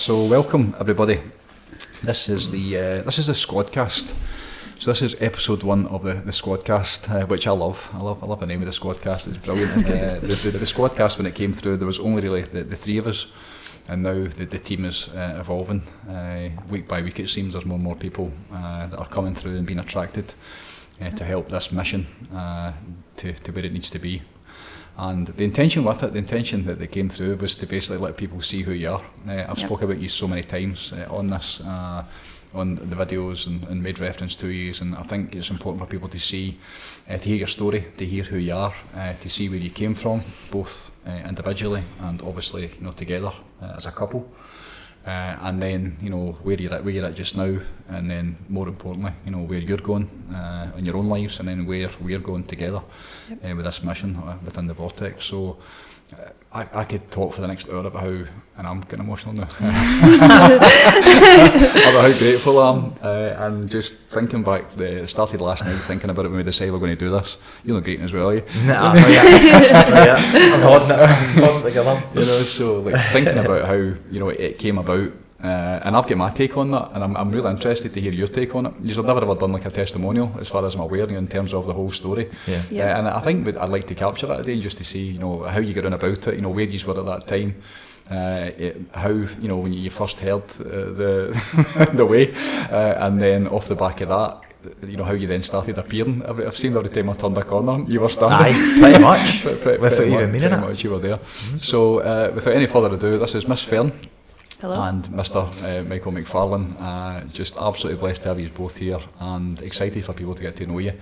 So welcome everybody. This is the Squadcast. So this is episode 1 of the Squadcast, which I love. I love the name of the Squadcast. It's brilliant. The Squadcast, when it came through, there was only really the three of us, and now the team is evolving. Week by week, it seems there's more and more people that are coming through and being attracted to help this mission to where it needs to be. And the intention with it, the intention that came through was to basically let people see who you are. I've spoken about you so many times on this, on the videos and made reference to you, and I think it's important for people to see, to hear your story, to hear who you are, to see where you came from, both individually and obviously together as a couple. And then where you're at just now, and then more importantly where you're going in your own lives, and then where we're going together with this mission within the Vortex. So I could talk for the next hour about how, and I'm getting emotional now, about how grateful I am, and just thinking back, it started last night thinking about it when we decided we're going to do this. You're not greeting as well, are you? Nah, not yet. I'm holding it together. So like thinking about how it came about, and I've got my take on that, and I'm really interested to hear your take on it. You've never ever done like a testimonial, as far as I'm aware, in terms of the whole story. And I think I'd like to capture that today, just to see how you got on about it, where you were at that time, how when you first heard the way, and then off the back of that, how you then started appearing. I've seen every time I turned a corner, you were standing. Aye, pretty much. Without even meaning it. Pretty much, you were there. So, without any further ado, this is Miss Fern. Hello. And Mr. Michael McFadyen. Just absolutely blessed to have you both here, and excited for people to get to know you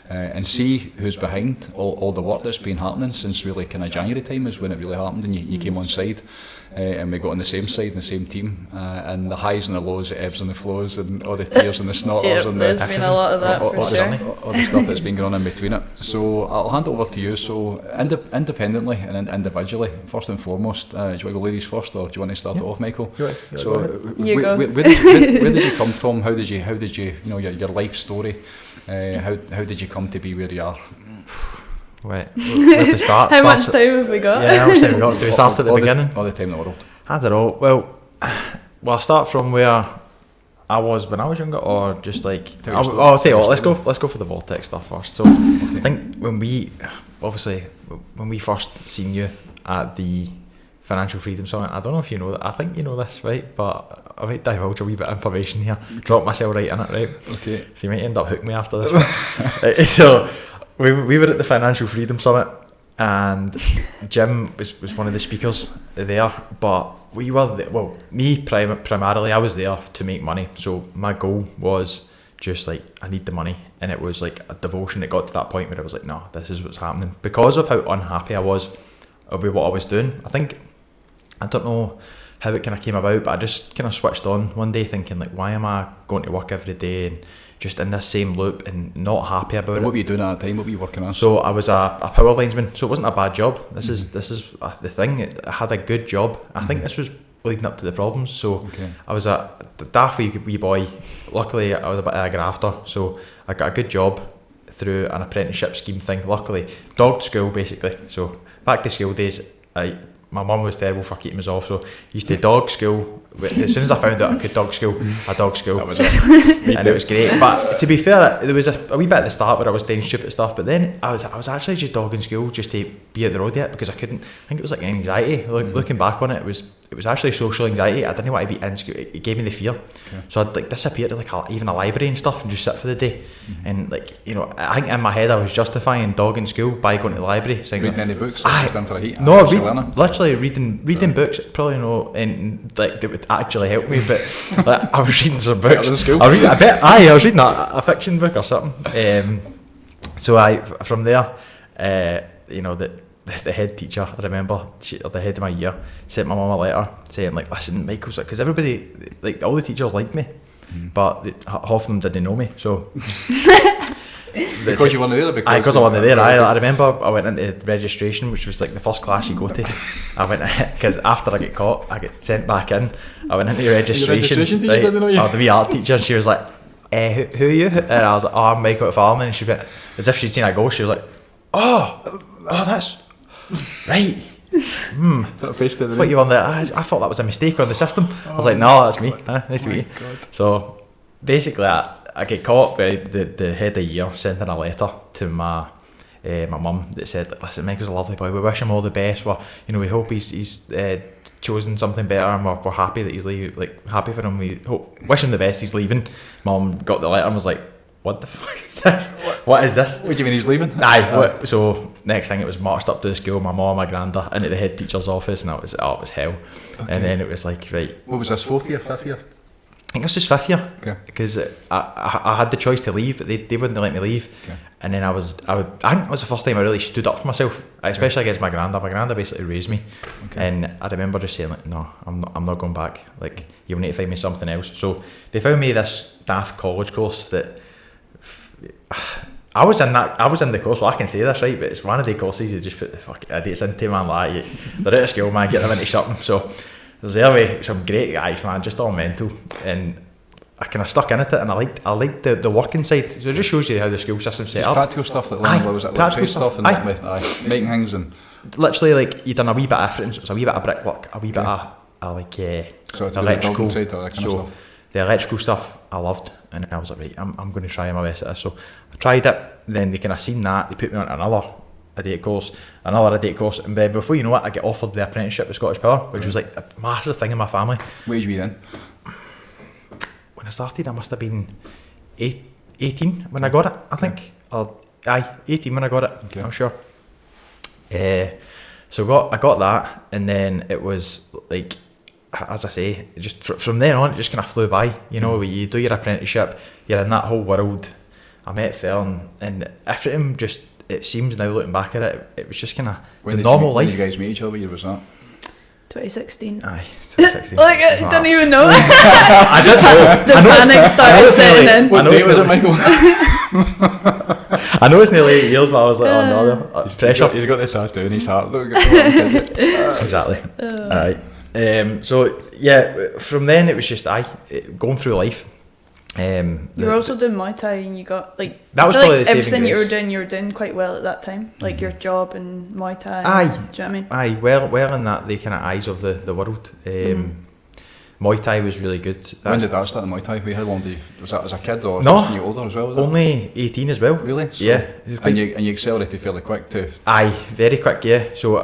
and see who's behind all the work that's been happening since really kind of January time is when it really happened, and you came on side. And we got on the same side and the same team, and the highs and the lows, the ebbs and the flows, and all the tears and the snorters, and there's been a lot of that for sure. All the stuff that's been going on in between it. So I'll hand it over to you. So independently and individually, first and foremost, do you want to go ladies first, or do you want to start it off, Michael? You where did you come from? How did you your life story? How did you come to be where you are? Wait, where to start? How much time have we got? Yeah, how much time have we got? Do we start at the beginning? All the time in the world. I don't know. Well, I'll start from where I was when I was younger, or just like I'll tell you what. Let's go for the Vortex stuff first. So I think when we first seen you at the Financial Freedom Summit, I don't know if you know that. I think you know this, right? But I might divulge a wee bit of information here. Drop myself right in it, right? Okay. So you might end up hooking me after this. Right, so. We were at the Financial Freedom Summit, and Jim was one of the speakers there, but we were me primarily, I was there to make money. So my goal was just like, I need the money, and it was like a devotion. It got to that point where I was like, no, this is what's happening, because of how unhappy I was with what I was doing. I don't know how it kind of came about, but I just kind of switched on one day thinking like, why am I going to work every day and just in this same loop and not happy about it? What were you doing at that time? What were you working on? So I was a power linesman, so it wasn't a bad job. This is the thing. I had a good job. I think this was leading up to the problems. So I was a daft wee boy. Luckily, I was a bit of a grafter, so I got a good job through an apprenticeship scheme thing. Luckily, dogged school basically. So back to school days, my mum was terrible for keeping us off, so I used to dog school. As soon as I found out I could dog school, I dog school. That was it. And it was great. But to be fair, there was a wee bit at the start where I was doing stupid stuff, but then I was actually just dogging school just to be at the road yet, because I couldn't. I think it was like anxiety. Looking back on it, it was actually social anxiety. I didn't want to be in school. It gave me the fear. So I'd like disappear to even a library and stuff and just sit for the day. And I think in my head I was justifying dogging school by going to the library. Reading any books? Literally reading books. Probably and like that would actually help me, but I was reading some books. In school? I was reading a fiction book or something. So from there, the head teacher, I remember, the head of my year, sent my mum a letter saying like, listen, Michael's, because everybody, like all the teachers liked me, but half of them didn't know me, so. Because you weren't there? Because I wasn't there. I remember I went into registration, which was like the first class you go to. I went, because after I get caught, I get sent back in. I went into registration. Right? The wee art teacher, and she was like, who are you? And I was like, I'm Michael Fern. And she went, as if she'd seen I go, she was like, oh, that's right. What you on there? I thought that was a mistake on the system. I was like, no, that's me. Nice to meet you. God. So basically, I get caught by the head of year sending a letter to my mum that said, listen, Michael's a lovely boy, we wish him all the best, we hope he's chosen something better, and we're happy that he's leaving, like happy for him, we wish him the best, he's leaving. Mum got the letter and was like, what the fuck is this? What is this? What do you mean he's leaving? So next thing, it was marched up to the school, my mum, my granda, into the head teacher's office, and it was hell. Okay. And then it was like, right, what was this, 4th year, 5th year? I think it was just 5th year, okay, because I had the choice to leave, but they wouldn't let me leave. Okay. And then I think it was the first time I really stood up for myself, especially against my granda. My granda basically raised me, okay. And I remember just saying, like, no, I'm not going back. Like, you'll need to find me something else. So they found me this daft college course that I was in the course, so I can say this, right? But it's one of the courses you just put the fucking idiots into, man. Like, they're out of school, man. Get them into something. So I was there with some great guys, man, just all mental, and I kind of stuck in it, and I liked the working side. So it just shows you how the school system's set up. Practical stuff, like was it practical stuff and making things and literally, like, you done a wee bit of everything. So it's a wee bit of brickwork, a wee bit of like so electrical. Trade, that kind of stuff. The electrical stuff I loved, and I was like, right, I'm going to try my best at this. So I tried it. Then they kind of seen that, they put me on another idiot course, and then before you know it, I get offered the apprenticeship with Scottish Power, which was like a massive thing in my family. What age were you then? When I started, I must have been 18 when I got it, I think. 18 when I got it, okay. I'm sure. So I got that, and then it was like, as I say, just from then on, it just kind of flew by. You do your apprenticeship, you're in that whole world. I met Fern, and everything just, it seems now looking back at it, it was just kind of the normal life. When did you guys meet each other? What year was that? 2016. Aye, 2016. Like, I didn't even know. I did know. The panic started setting in. What date was it, Michael? I know it's nearly 8 years, but I was like, oh no, it's pressure. He's got the tattoo in his heart. Exactly. Alright. So yeah, from then it was just going through life. You were also doing Muay Thai, and you got like, that was I feel probably like the everything saving you were doing quite well at that time, like your job and Muay Thai. Aye, do you know what I mean? Aye, well in that the kind of eyes of the world. Muay Thai was really good. When did that start, the Muay Thai? How long did was that as a kid or no, just when you were older as well? Was only 18 as well. Really? So, yeah. And you accelerated fairly quick too. Aye, very quick. Yeah. So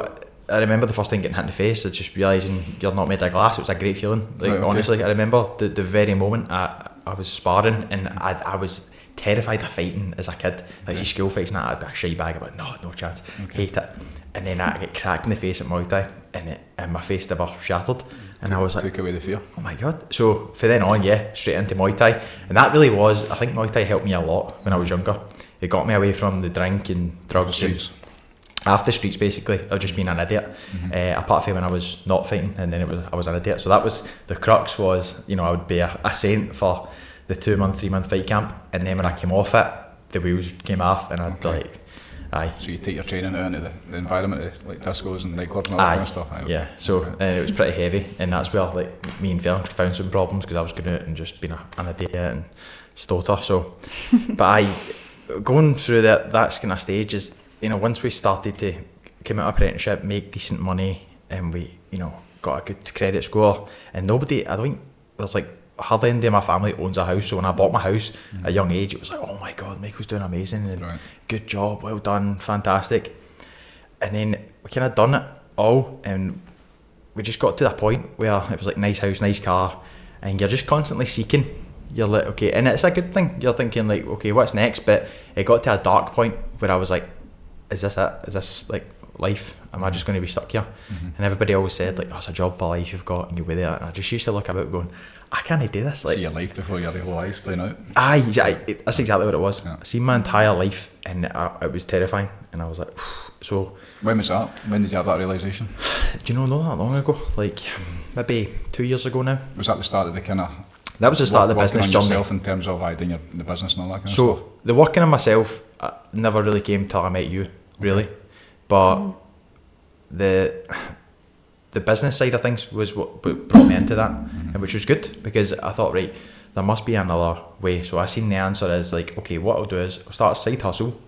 I remember the first time getting hit in the face, and just realising you're not made of glass. It was a great feeling. Like, right, okay. Honestly, I remember the very moment I was sparring, and I was terrified of fighting as a kid. Like, see school fights and that, I'd be a shy bag about no chance. Okay. Hate it. And then I get cracked in the face at Muay Thai, and my face never shattered. And I was like, took away the fear. Oh my god. So from then on, yeah, straight into Muay Thai. And that really was, I think Muay Thai helped me a lot when I was younger. It got me away from the drink and drugs. Off the streets, basically, of just being an idiot. Apart from when I was not fighting, and then I was an idiot. So that was the crux. Was, I would be a saint for the 2-month, 3-month fight camp, and then when I came off it, the wheels came off, and I'd like, aye. So you take your training out into the environment, like discos and nightclubs and all that kind of stuff. Aye, yeah. So it was pretty heavy, and that's where like me and Fern found some problems, because I was going out and just being an idiot and stoter. So, but going through that kind of stage is, once we started to come out of apprenticeship, make decent money, and we, got a good credit score, and nobody, I don't think there's like hardly any of my family owns a house. So when I bought my house at a young age, it was like, oh my god, Michael's doing amazing, and good job, well done, fantastic. And then we kind of done it all, and we just got to that point where it was like nice house, nice car, and you're just constantly seeking. You're like, okay, and it's a good thing. You're thinking like, okay, what's next? But it got to a dark point where I was like, is this it? Is this like life? Am I just going to be stuck here? And everybody always said like, oh, it's a job for life you've got, and you'll be there. And I just used to look about going, I can't do this. Like, see your life before your whole lives playing out. Aye, that's exactly what it was. Yeah. I seen my entire life, and it was terrifying. And I was like, so. When was that? When did you have that realisation? Do you know, not that long ago? Like maybe 2 years ago now. Was that the start of the kind of? That was the start of the business journey. Yourself in terms of doing the business and all that kind of stuff. So the working on myself never really came till I met you, really. But the business side of things was what brought me into that, and which was good, because I thought, right, there must be another way. So I seen the answer is like, okay, what I'll do is I'll start a side hustle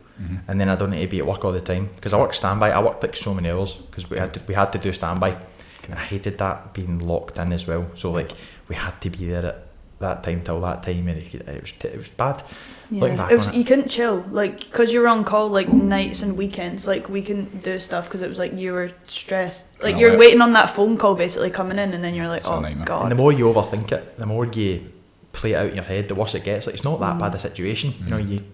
and then I don't need to be at work all the time because I work standby. I worked like so many hours because we had to do standby, and I hated that being locked in as well. So like we had to be there at that time till that time, and it was bad. Looking back on it. You couldn't chill, like, because you were on call like nights and weekends. Like we couldn't do stuff because it was like you were stressed. Like you're waiting on that phone call basically coming in, and then you're like, oh god. And the more you overthink it, the more you play it out in your head, the worse it gets. Like it's not that bad a situation. You know, you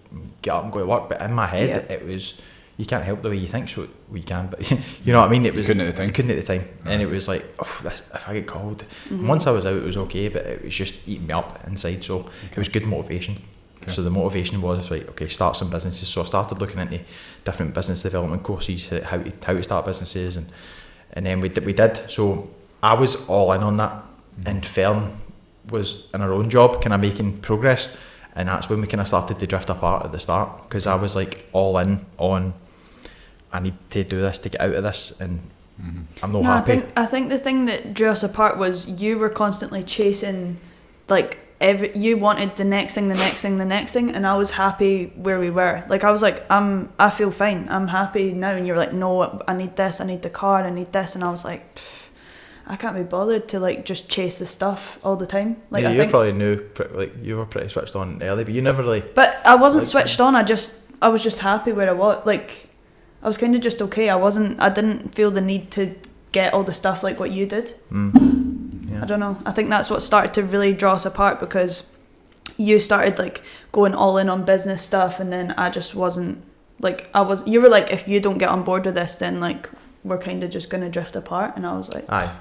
get up and go to work, but in my head it was, you can't help the way you think, so we can, but you know what I mean. It was, you couldn't at the time, and it was like, oh, this, if I get called. And once I was out, it was okay, but it was just eating me up inside. So it was good motivation. So the motivation was right, okay, start some businesses. So I started looking into different business development courses, how to start businesses, and then we did. So I was all in on that, and Fern was in her own job, kind of making progress, and that's when we kind of started to drift apart at the start, because I was like all in on, I need to do this to get out of this, and I'm not happy. I think the thing that drew us apart was you were constantly chasing, like, you wanted the next thing, and I was happy where we were. Like I was like, I feel fine, I'm happy now, and you were like, no, I need this, I need the car, I need this, and I was like, I can't be bothered to like just chase the stuff all the time. Like yeah, I you think, probably knew, like you were pretty switched on early, but you never really. But I wasn't switched on. I was just happy where I was. Like I was kind of just okay. I didn't feel the need to get all the stuff like what you did. Yeah. I don't know. I think that's what started to really draw us apart, because you started like going all in on business stuff, and then I just wasn't. Like you were like, if you don't get on board with this, then like we're kind of just going to drift apart, and I was like, aye,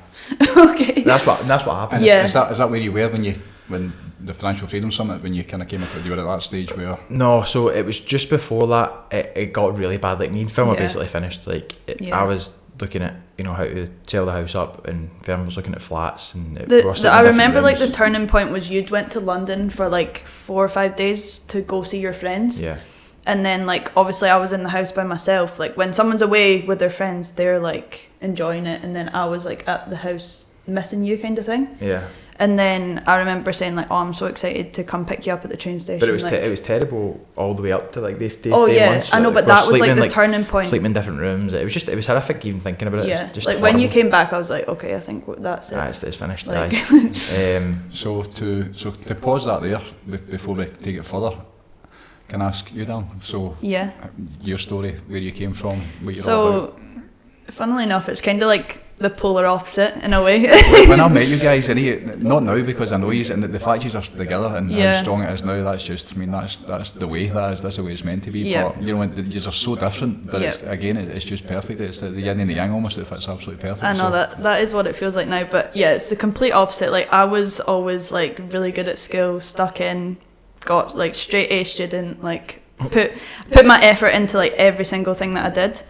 okay. That's what happened. Yeah. Is that where you were when the Financial Freedom Summit, when you kind of came up, you were at that stage where? No, so it was just before that. It got really bad. Like me and Fern were basically finished. Like I was looking at how to sell the house up, and Fern was looking at flats, and I remember like the turning point was you'd went to London for like 4 or 5 days to go see your friends. Yeah. And then like obviously I was in the house by myself. Like when someone's away with their friends, they're like enjoying it, and then I was like at the house missing you kind of thing. Yeah. And then I remember saying like, oh, I'm so excited to come pick you up at the train station. But it was like, it was terrible all the way up to like the oh day yeah, months. I know, but that was like the turning point. Sleeping in different rooms. It was horrific even thinking about it. Yeah, It was just like horrible. when you came back, I was like, okay, I think that's it. It's finished. Like, So to pause that there before we take it further, can I ask you, Dan? So yeah, your story, where you came from, what you're all so about. funnily enough, it's kind of like the polar opposite in a way. When I met you guys, not now because I know you, and the fact you are together and how strong it is now, that's just, I mean, that's the way, that's the way it's meant to be. Yeah. But you are so different, but it's just perfect. It's the yin and the yang almost. It fits absolutely perfect. I know that is what it feels like now, but yeah, it's the complete opposite. Like I was always like really good at school, stuck in, got like straight A student, like put my effort into like every single thing that I did.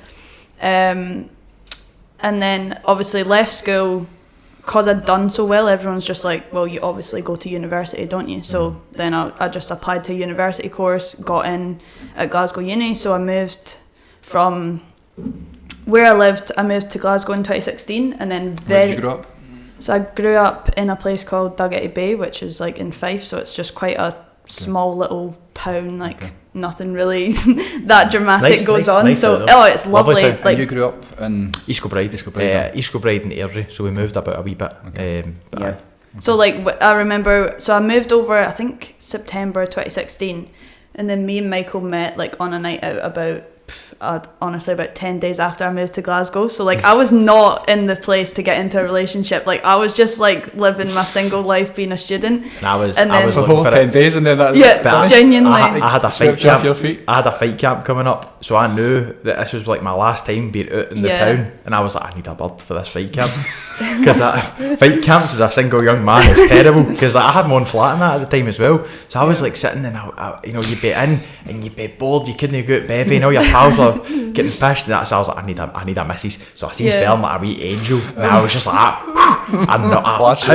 And then obviously left school because I'd done so well. Everyone's just like, well, you obviously go to university, don't you? So then I just applied to a university course, got in at Glasgow Uni. So I moved from where I lived, I moved to Glasgow in 2016, and then Where did you grow up? So I grew up in a place called Dalgety Bay, which is like in Fife. So it's just quite a small little town, like nothing really that dramatic goes on. Nice so it's lovely. Like, and you grew up in East Kilbride. East Kilbride and Airdrie, so we moved about a wee bit. So like I remember, so I moved over I think September 2016, and then me and Michael met like on a night out about honestly about 10 days after I moved to Glasgow. So like I was not in the place to get into a relationship. Like I was just like living my single life being a student. And I was the whole 10 days, and then genuinely I had a fight camp. I had a fight camp coming up, so I knew that this was like my last time being out in the town, and I was like, I need a bird for this fight camp. Because fight camps as a single young man is terrible, because I had my own flat in that at the time as well. So I was like sitting and you'd be in and you'd be bored, you couldn't go out bevy, and all your pals were getting pissed, and so I was like, I need a missus. So I seen Fern like a wee angel, and I was just like, how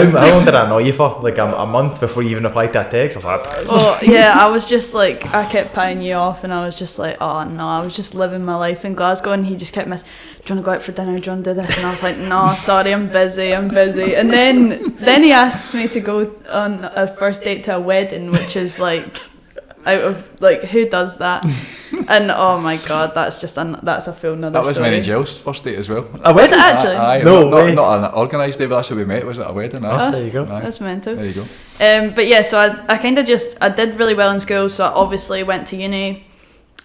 long did I know you for? Like a month before you even replied to a text. I was like, I was just like, I kept paying you off, and I was just like, oh no, I was just living my life in Glasgow, and he just kept do you want to go out for dinner, do you want to do this? And I was like, no, sorry, I'm busy. And then he asked me to go on a first date to a wedding, which is like out of like who does that? And oh my god, that's a full nother That was story. Mary Jill's first date as well. A Was wedding? it actually? No not, way. not an organised day, but that's how we met. Was it a wedding? Oh, there you go. That's mental. There you go. But yeah, so I kind of I did really well in school, so I obviously went to uni,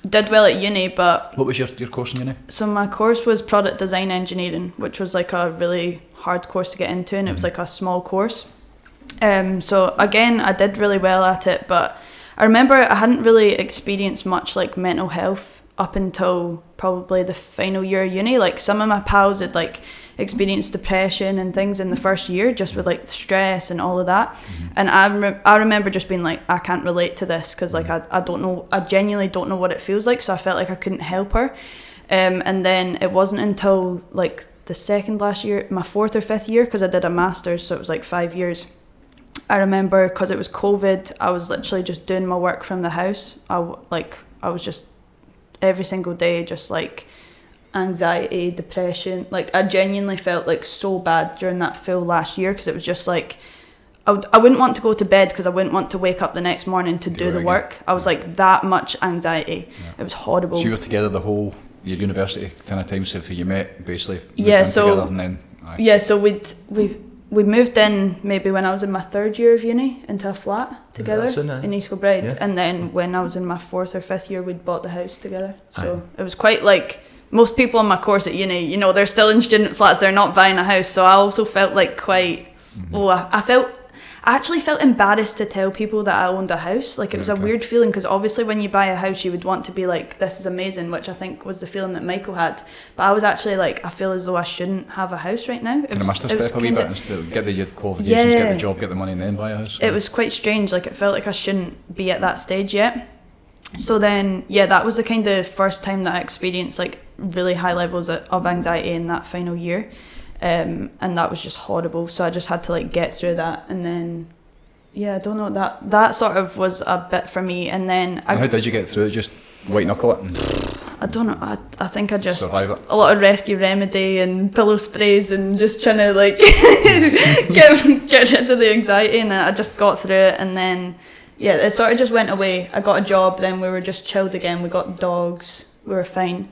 did well at uni, but... What was your course in uni? So my course was product design engineering, which was like a really hard course to get into, and it was like a small course. So again, I did really well at it, but I remember I hadn't really experienced much like mental health up until probably the final year of uni. Like some of my pals had like experienced depression and things in the first year, just with like stress and all of that. And I remember just being like, I can't relate to this because like I don't know, I genuinely don't know what it feels like. So I felt like I couldn't help her. And then it wasn't until like the second last year, my fourth or fifth year, because I did a master's, so it was like 5 years. I remember because it was COVID, I was literally just doing my work from the house. I was just every single day, just like anxiety, depression. Like I genuinely felt like so bad during that full last year because it was just like I wouldn't want to go to bed because I wouldn't want to wake up the next morning to do the work. I was like that much anxiety. Yeah. It was horrible. So you were together the whole your university kind of time, so you met basically. Yeah. So together and then, yeah. So we moved in maybe when I was in my third year of uni into a flat together in East Kilbride, and then when I was in my fourth or fifth year, we'd bought the house together. So it was quite like most people on my course at uni, you know, they're still in student flats, they're not buying a house. So I also felt like quite, I actually felt embarrassed to tell people that I owned a house. Like it was a weird feeling because obviously when you buy a house, you would want to be like, this is amazing, which I think was the feeling that Michael had. But I was actually like, I feel as though I shouldn't have a house right now. Kind of missed a step a wee bit and get the youth qualifications, get the job, get the money and then buy a house. It was quite strange. Like it felt like I shouldn't be at that stage yet. So then, yeah, that was the kind of first time that I experienced like really high levels of anxiety in that final year. And that was just horrible. So I just had to like get through that, and then I don't know, that sort of was a bit for me. And then how did you get through it? Just white knuckle it? I don't know, I think I just survive it. A lot of rescue remedy and pillow sprays and just trying to like get rid of the anxiety, and then I just got through it. And then it sort of just went away. I got a job, then we were just chilled again, we got dogs, we were fine.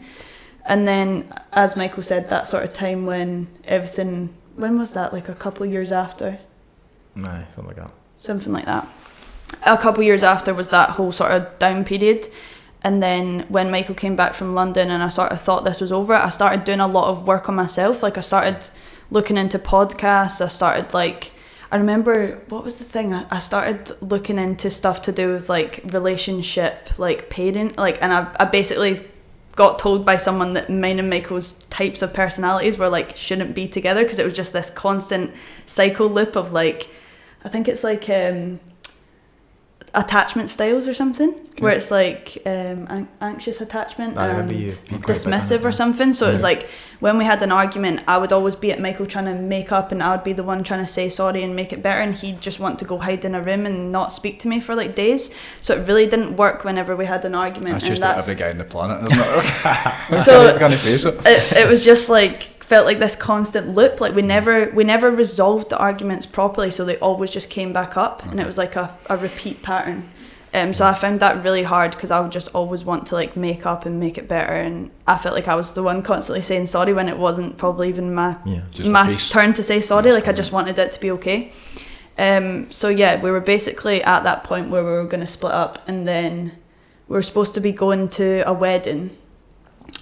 And then, as Michael said, that sort of time when everything... When was that? Like a couple of years after? Nah, something like that. Something like that. A couple of years after was that whole sort of down period. And then when Michael came back from London and I sort of thought this was over, I started doing a lot of work on myself. Like I started looking into podcasts. I started like... I remember, what was the thing? I started looking into stuff to do with like relationship, like parent. Like, and I basically... got told by someone that mine and Michael's types of personalities were like shouldn't be together because it was just this constant cycle loop of like, I think it's like attachment styles or something, where it's like anxious attachment and dismissive or something. So it was like when we had an argument, I would always be at Michael trying to make up, and I would be the one trying to say sorry and make it better, and he'd just want to go hide in a room and not speak to me for like days. So it really didn't work whenever we had an argument. That's just like every guy on the planet, isn't it? So I'm gonna face it. It was just like felt like this constant loop. Like we never resolved the arguments properly, so they always just came back up, and it was like a repeat pattern. So I found that really hard because I would just always want to like make up and make it better, and I felt like I was the one constantly saying sorry when it wasn't probably even my turn to say sorry. Like I just wanted it to be okay. So yeah, we were basically at that point where we were going to split up, and then we were supposed to be going to a wedding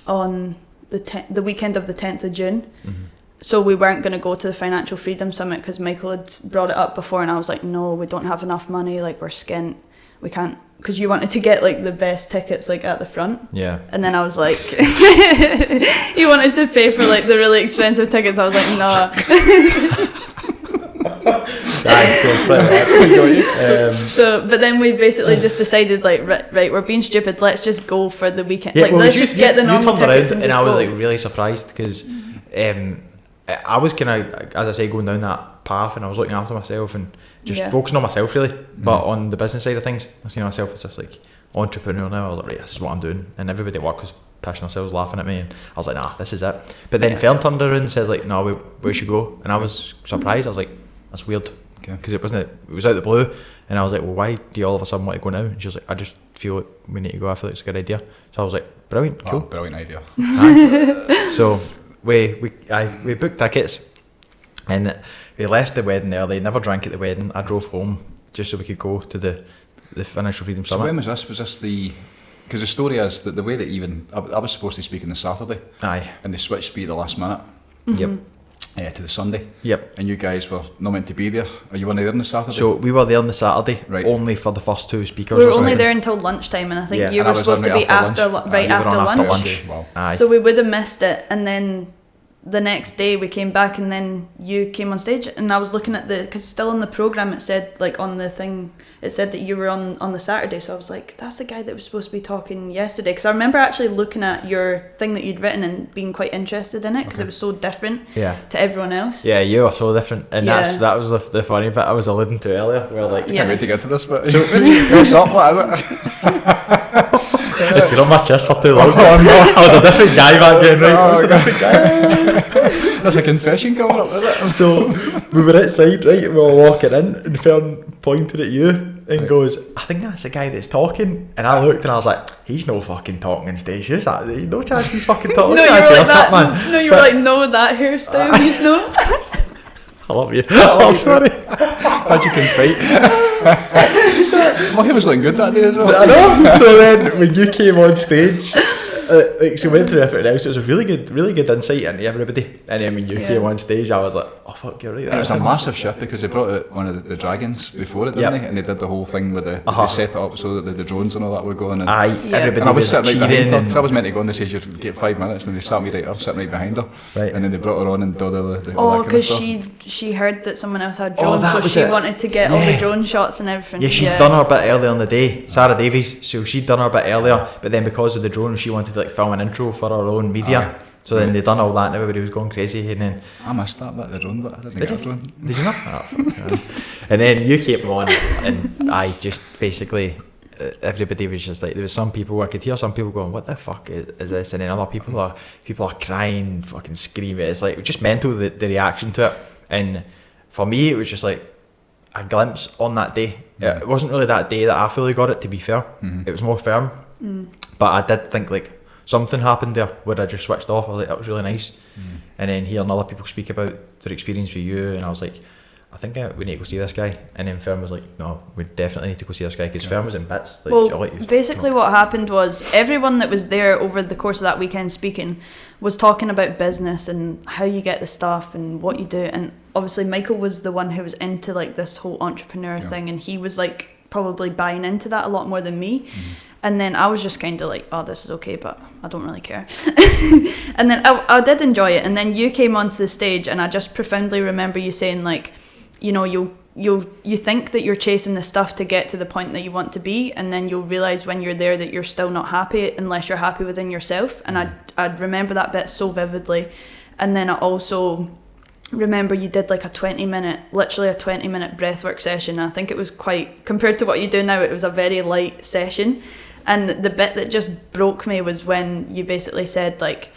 on the weekend of the 10th of June. Mm-hmm. So we weren't going to go to the Financial Freedom Summit because Michael had brought it up before, and I was like, no, we don't have enough money, like we're skint, we can't, because you wanted to get like the best tickets like at the front. Yeah. And then I was like, he wanted to pay for like the really expensive tickets. I was like, no. So, but then we basically just decided like, right, we're being stupid. Let's just go for the weekend. Yeah, like, well, let's just get the normal tickets and I was like really surprised because I was kind of, as I say, going down that path, and I was looking after myself and just focusing on myself really. But on the business side of things, I see myself as just like entrepreneur now. I was like, right, this is what I'm doing, and everybody at work was pissing themselves, laughing at me, and I was like, nah, this is it. But then Fern turned around and said like, no, we should go, and I was surprised. I was like, that's weird. because it was out of the blue, and I was like, well, why do you all of a sudden want to go now? And she was like, I just feel like we need to go. I feel like it's a good idea. So I was like, brilliant, cool, brilliant idea. So we booked tickets, and we left the wedding early. Never drank at the wedding. I drove home just so we could go to the Financial Freedom Summit. So when was this? Was this the? Because the story is that the way that I was supposed to speak on the Saturday. Aye. And they switched me at the last minute. Yep. To the Sunday. Yep. And you guys were not meant to be there. Or you weren't there on the Saturday? So we were there on the Saturday, right, only for the first 2 speakers. We were only there until lunchtime, and I think you were supposed to be after lunch. Wow. So we would have missed it, and then the next day we came back, and then you came on stage, and I was looking at because still on the programme it said, like on the thing, it said that you were on the Saturday, so I was like, that's the guy that was supposed to be talking yesterday, because I remember actually looking at your thing that you'd written and being quite interested in it, because it was so different to everyone else. Yeah, you are so different, and that was the funny bit I was alluding to earlier, where like, I can't wait to get to this bit. So, what's up, what is it? It's been on my chest for too long. I was a different guy back then, right? I was a different guy. There's a confession coming up, is it? So we were outside, right? We were walking in, and Fern pointed at you and goes, I think that's the guy that's talking. And I looked and I was like, he's no fucking talking on stage. There's no chance he's fucking talking. No, you were like that. Man. No, you were like, no, that hairstyle. He's no. I love you. I'm sorry. Glad you can fight. My hair was looking good that day as well. I know. So then when you came on stage, so we went through everything else. It was a really good insight into everybody. And then when you came on stage, I was like, oh fuck, you're right. It was a massive shift because they brought out one of the dragons before it, didn't they? And they did the whole thing with they set it up so that the drones and all that were going. And everybody and I was sitting right behind her, and because I was meant to go on the stage, you'd get 5 minutes, and they sat me right up, sitting right behind her. Right. And then they brought her on and did all that kind of because stuff. she heard that someone else had drones, so she wanted to get all the drone shots and everything. Yeah, she'd done her bit earlier on the day, Sarah Davies, so she'd done her bit earlier, but then because of the drone, she wanted to like film an intro for her own media. So then they done all that and everybody was going crazy, and then I missed that bit, the drone bit. I didn't get a drone. Did you not? And then you came on, and I just basically everybody was just like, there was some people, I could hear some people going, what the fuck is this? And then other people are crying, fucking screaming. It's like just mental, the reaction to it. And for me it was just like a glimpse on that day. It wasn't really that day that I fully got it, to be fair. It was more firm, but I did think like something happened there where I just switched off. I was like, that was really nice. And then hearing other people speak about their experience with you, and I was like, I think we need to go see this guy. And then Fern was like, no, we definitely need to go see this guy, because Fern was in bits. Like, well, basically what happened was everyone that was there over the course of that weekend speaking was talking about business and how you get the stuff and what you do. And obviously Michael was the one who was into like this whole entrepreneur thing, and he was like probably buying into that a lot more than me. And then I was just kind of like, oh, this is okay, but I don't really care. And then I did enjoy it. And then you came onto the stage, and I just profoundly remember you saying like, you know, you think that you're chasing the stuff to get to the point that you want to be, and then you'll realise when you're there that you're still not happy unless you're happy within yourself. And I'd remember that bit so vividly. And then I also remember you did like literally a 20 minute breathwork session. I think it was quite, compared to what you do now, it was a very light session. And the bit that just broke me was when you basically said like,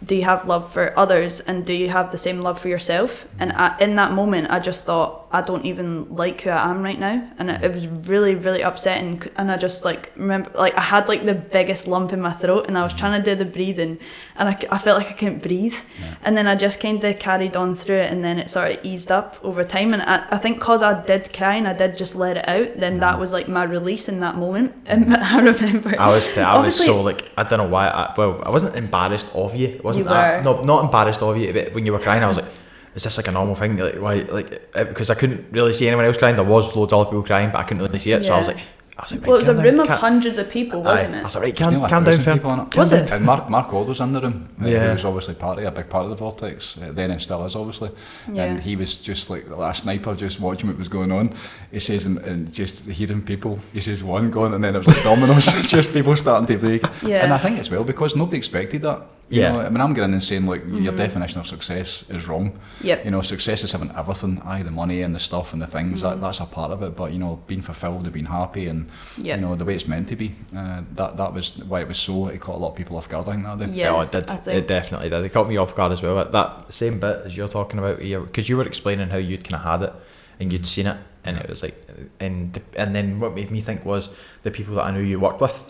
do you have love for others, and do you have the same love for yourself? And in that moment I just thought, I don't even like who I am right now, and it was really, really upsetting. And I just like remember, like I had like the biggest lump in my throat, and I was trying to do the breathing, and I felt like I couldn't breathe. And then I just kind of carried on through it, and then it sort of eased up over time. And I think because I did cry and I did just let it out, then that was like my release in that moment. And I remember I was so like, I don't know why, I wasn't embarrassed of you. It wasn't that, no, not embarrassed of you, but when you were crying I was like, is this like a normal thing? Like why? Like, because I couldn't really see anyone else crying. There was loads of other people crying, but I couldn't really see it. So I was like, right, well, it was a room of hundreds of people, wasn't it? I was like, right, calm down, Fern. Was it? And Mark Old was in the room. He was obviously a big part of the Vortex. Then it still is, obviously. And he was just like a sniper, just watching what was going on. He says, and just hearing people, he says one going, and then it was like dominoes, just people starting to break. And I think as well, because nobody expected that. You know, I mean, I'm getting in and saying like your definition of success is wrong. You know, success is having everything, the money and the stuff and the things. That's a part of it. But you know, being fulfilled and being happy, and you know, the way it's meant to be. That was why it was so. It caught a lot of people off guard, I think, that day. Yeah, it did. It definitely did. It caught me off guard as well. That same bit as you're talking about here, because you were explaining how you'd kind of had it, and you'd seen it, and it was like, and then what made me think was the people that I knew you worked with.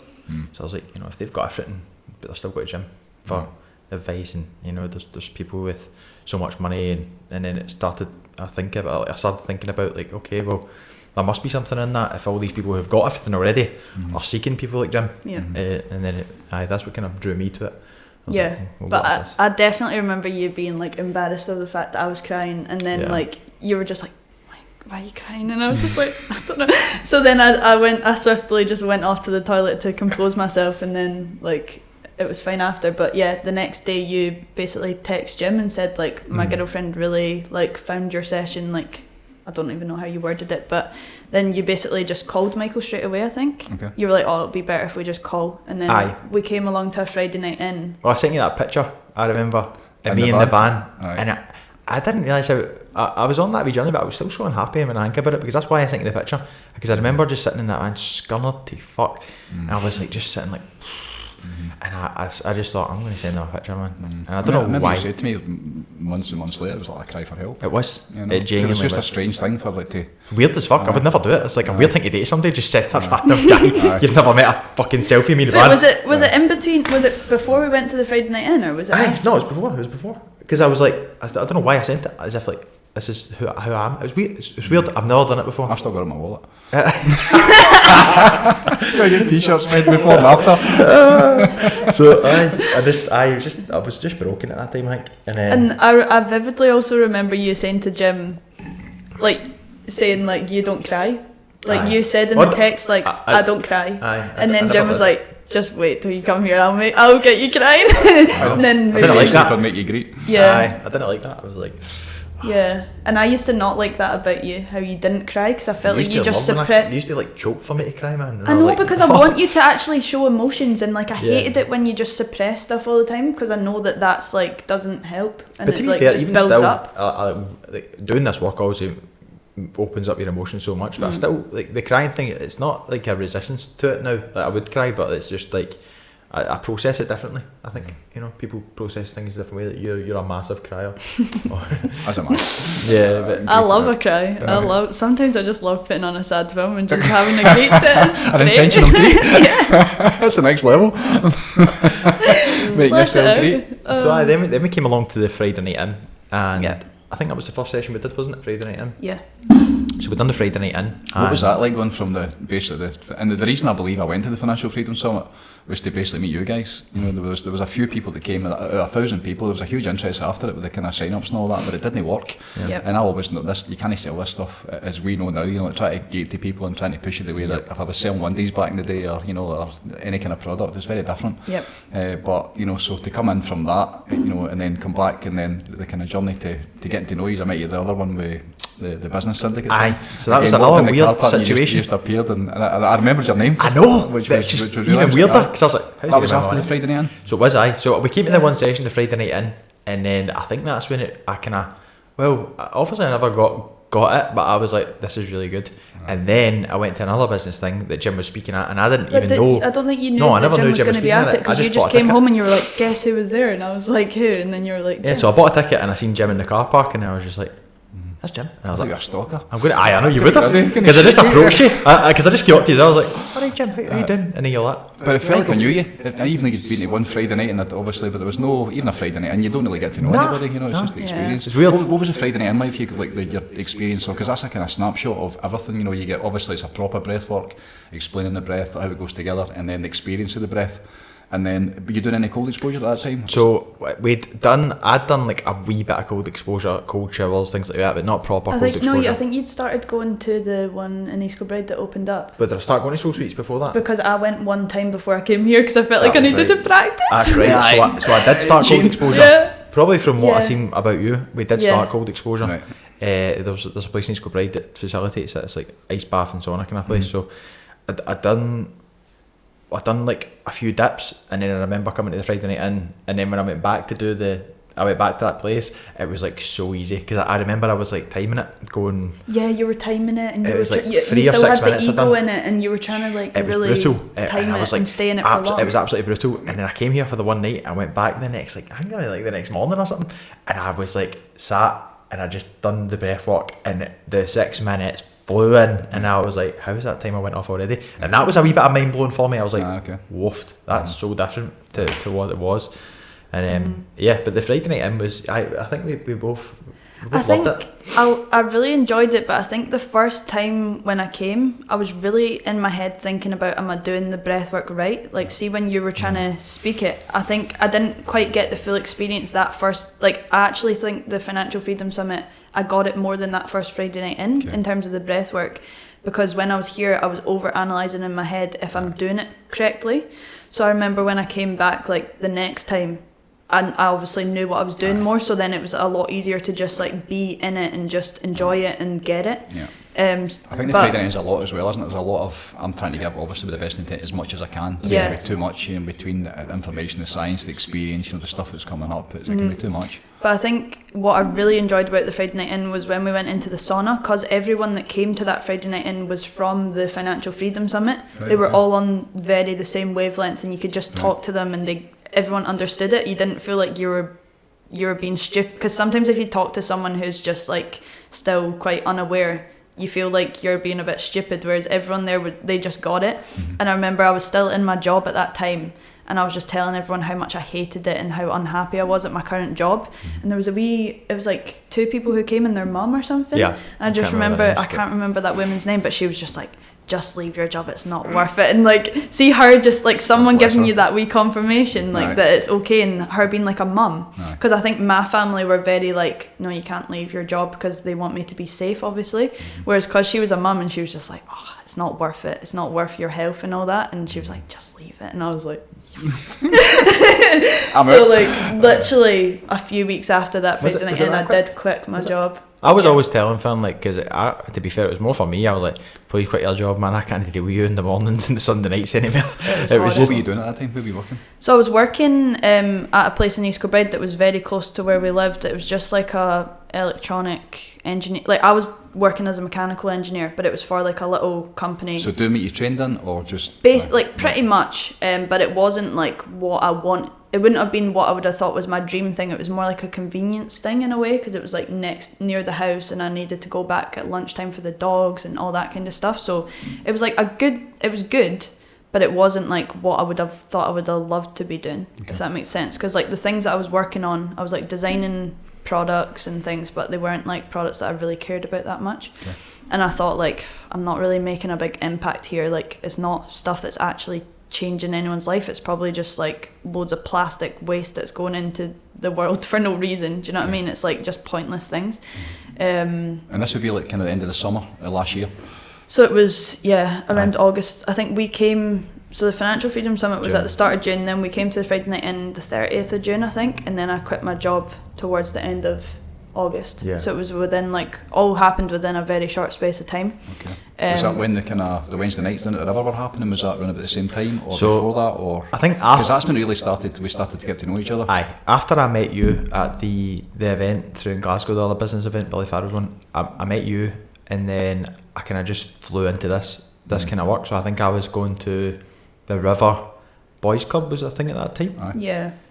So I was like, if they've got everything, but they've still got a gym for advice, and there's people with so much money, and then it started. I started thinking about like, okay, well, there must be something in that if all these people who've got everything already are seeking people like Jim. And then that's what kind of drew me to it. Like, but I definitely remember you being like embarrassed of the fact that I was crying, and then like you were just like, why are you crying? And I was just like, I don't know. So then I swiftly just went off to the toilet to compose myself, and then like it was fine after. But yeah, the next day you basically text Jim and said like, my girlfriend really like found your session, like I don't even know how you worded it, but then you basically just called Michael straight away, I think. Okay. You were like, it'd be better if we just call. And then we came along to a Friday night in. Well, I sent you that picture, I remember, of me in the van. And I didn't realise how... I was on that wee journey, but I was still so unhappy when I think about it, because that's why I sent you the picture. Because I remember just sitting in that van, scunnered to fuck. And I was like, just sitting like... And I just thought, I'm going to send them a picture, man. And I don't know why. You said to me months and months later, it was like a cry for help. It was. It genuinely was just a strange thing for like to... Weird as fuck. I would never do it. It's like a weird thing to date somebody, just send a random guy. You've never met a fucking selfie of me in the van. Was it in between? Was it before we went to the Friday night in, or was it after? No, it was before. Because I was like, I don't know why I sent it, as if like, this is who I am. It was weird. It's weird. I've never done it before. I've still got it in my wallet. Your t-shirts made before and after. So I was just broken at that time, I think. And I vividly also remember you saying to Jim, like saying like, you don't cry. Like you said in the text, like I don't cry. And then Jim was like, just wait till you come here. I'll get you crying. And then I didn't like that. Make you greet. Yeah. I didn't like that. I was like. Yeah, and I used to not like that about you, how you didn't cry, because I felt like you just suppressed. You used to like choke for me to cry, man. I know, like, because I want you to actually show emotions, and like I hated it when you just suppress stuff all the time, because I know that that's like doesn't help, and but to it be like fair, just even builds still, up. Like, doing this work obviously opens up your emotions so much, but I still like the crying thing. It's not like a resistance to it now. Like, I would cry, but it's just like. I process it differently. I think people process things a different way. That you're a massive crier. As am I. Yeah, but I love a cry. Sometimes I just love putting on a sad film and just having a great day. An intentional great. That's the next level. Make yourself great. So then we came along to the Friday night in, and I think that was the first session we did, wasn't it? Friday night in. Yeah. So we done the Friday night in. What was that like, going from the reason I believe I went to the Financial Freedom Summit was to basically meet you guys. There was a few people that came, 1,000 people. There was a huge interest after it with the kind of sign-ups and all that, but it didn't work. Yep. And I always know this, you can't sell this stuff as we know now, like try to gate to people and trying to push it the way that if I was selling Wendy's back in the day, or or any kind of product, it's very different. Yep. But so to come in from that, and then come back, and then the kind of journey to getting to know you. I met you the other one with the business syndicate. So that was another weird situation. You just appeared, and I remembered your name. I know, which was even weirder, because I was like, that was after the Friday night in. So it was So we came to the one session, the Friday night in, and then I think that's when obviously I never got it, but I was like, this is really good. And then I went to another business thing that Jim was speaking at, and I didn't even know. I don't think you knew that Jim was going to be at it, because you just came home and you were like, guess who was there? And I was like, who? And then you were like, Jim. So I bought a ticket and I seen Jim in the car park, and I was just like, that's Jim. And I was like, you're a stalker. I know you would have, because I just approached you, because I just came up to you. I was like, alright Jim, how you doing? And then you're like, but it felt like I knew you. Even though you'd been to one Friday night, and that obviously, but there was no even a Friday night, and you don't really get to know anybody. It's just the experience. It's weird. What was the Friday night in like for you, like your experience? Because that's a kind of snapshot of everything. You get, obviously it's a proper breath work, explaining the breath, how it goes together, and then the experience of the breath. And then, were you doing any cold exposure at that time? So I'd done like a wee bit of cold exposure, cold showers, things like that, but not proper cold exposure. No, I think you'd started going to the one in East Kilbride that opened up. But did I start going to Soul Suites before that? Because I went one time before I came here, because I felt like I needed to practice. That's right. So I did start cold exposure. Yeah. Probably from what I seen about you, we did start cold exposure. Right. There's a place in East Kilbride that facilitates it. It's like ice bath and sauna kind of place. So I'd done like a few dips, and then I remember coming to the Friday night in, and then when I went back to that place, it was like so easy, because I remember I was like timing it, going. Yeah, you were timing it, and it was like 3 or 6 minutes. You still had the ego in it, and you were trying to like really time it and stay in it for long. It was absolutely brutal. And then I came here for the one night, I went back the next, like I think the next morning or something, and I was like sat and I just done the breath work, and the 6 minutes flew in, and I was like, how's that time I went off already? And that was a wee bit of mind blowing for me. I was like, woofed, that's so different to what it was. And but the Friday night in was, I think we both loved it. I really enjoyed it, but I think the first time when I came, I was really in my head thinking about, am I doing the breath work right? Like, see, when you were trying to speak it, I think I didn't quite get the full experience that first. Like, I actually think the Financial Freedom Summit, I got it more than that first Friday night in terms of the breath work, because when I was here, I was over analysing in my head if I'm doing it correctly. So I remember when I came back, like, the next time, and I obviously knew what I was doing more, so then it was a lot easier to just like be in it and just enjoy it and get it. I think the Friday night is a lot as well, isn't it? There's a lot of, I'm trying to give obviously with the best intent as much as I can. It can be too much in between the information, the science, the experience, the stuff that's coming up. It can be too much. But I think what I really enjoyed about the Friday night in was when we went into the sauna, because everyone that came to that Friday night in was from the Financial Freedom Summit. They were all on the same wavelengths, and you could just talk to them, and everyone understood it. You didn't feel like you were being stupid, because sometimes if you talk to someone who's just like still quite unaware, you feel like you're being a bit stupid, whereas everyone there they just got it. And I remember I was still in my job at that time, and I was just telling everyone how much I hated it and how unhappy I was at my current job. And there was it was like 2 people who came and their mum or something, and I just remember, I can't remember that woman's name, but she was just like, just leave your job, it's not worth it. And like, see her just like someone giving you that wee confirmation, like that it's okay, and her being like a mum, because I think my family were very like, no, you can't leave your job, because they want me to be safe, obviously. Whereas because she was a mum, and she was just like, oh, it's not worth it, it's not worth your health and all that, and she was like, just leave it. And I was like, yes. So like literally a few weeks after that Friday night in, I did quit my job. I was always telling Fern, like, because to be fair, it was more for me. I was like, please quit your job, man. I can't deal with you in the mornings and the Sunday nights anymore. It was just, what were you doing at that time? Where were you working? So I was working at a place in East Kilbride that was very close to where we lived. It was just like a electronic engineer. Like, I was working as a mechanical engineer, but it was for like a little company. So doing what you trained in, or just like pretty much, but it wasn't like what I want. It wouldn't have been what I would have thought was my dream thing. It was more like a convenience thing in a way, because it was like near the house, and I needed to go back at lunchtime for the dogs and all that kind of stuff. So it was like it was good, but it wasn't like what I would have thought I would have loved to be doing, if that makes sense. Because like the things that I was working on, I was like designing products and things, but they weren't like products that I really cared about that much. And I thought, like, I'm not really making a big impact here. Like, it's not stuff that's actually changing anyone's life. It's probably just like loads of plastic waste that's going into the world for no reason. Do you know what I mean? It's like just pointless things. And this would be like kind of the end of the summer last year. So it was around August. I think we came. So the Financial Freedom Summit was at the start of June. Then we came to the Friday night in the 30th of June, I think, and then I quit my job towards the end of August. So it was all happened within a very short space of time. Was that when the Wednesday nights down at the river were happening? Was that around about the same time, or before that, or I think because that's when we started to get to know each other. After I met you at the event through in Glasgow, the other business event, Billy Farrell's one, I met you, and then I kind of just flew into this kind of work. So I think I was going to the River Boys Club, was a thing at that time.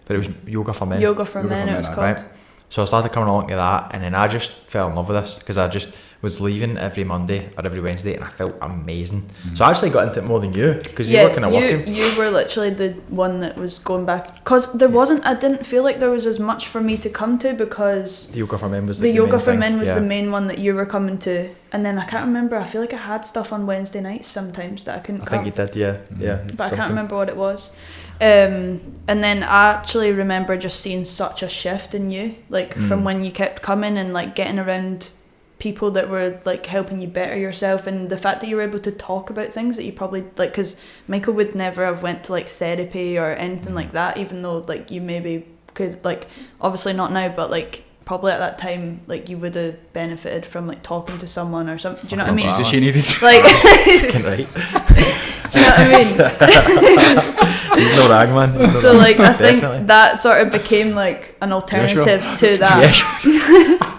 But it was Yoga for Men. Yoga for Men, it was called. Right. So I started coming along to that, and then I just fell in love with this, because I just was leaving every Monday or every Wednesday, and I felt amazing. So I actually got into it more than you, because you were kind of working. You were literally the one that was going back, because I didn't feel like there was as much for me to come to, because the Yoga for Men was the Yoga for Men was the main one that you were coming to, and then I can't remember. I feel like I had stuff on Wednesday nights sometimes that I couldn't come. I think you did, yeah. But I can't remember what it was. And then I actually remember just seeing such a shift in you, like from when you kept coming and like getting around people that were like helping you better yourself, and the fact that you were able to talk about things that you probably like, because Michael would never have went to like therapy or anything like that, even though like you maybe could, like obviously not now, but like probably at that time like you would have benefited from like talking to someone or something. Do you know what I mean? Jesus, she needed like right. Do you know what I mean? He's no rag man. So like I think that sort of became like an alternative to that.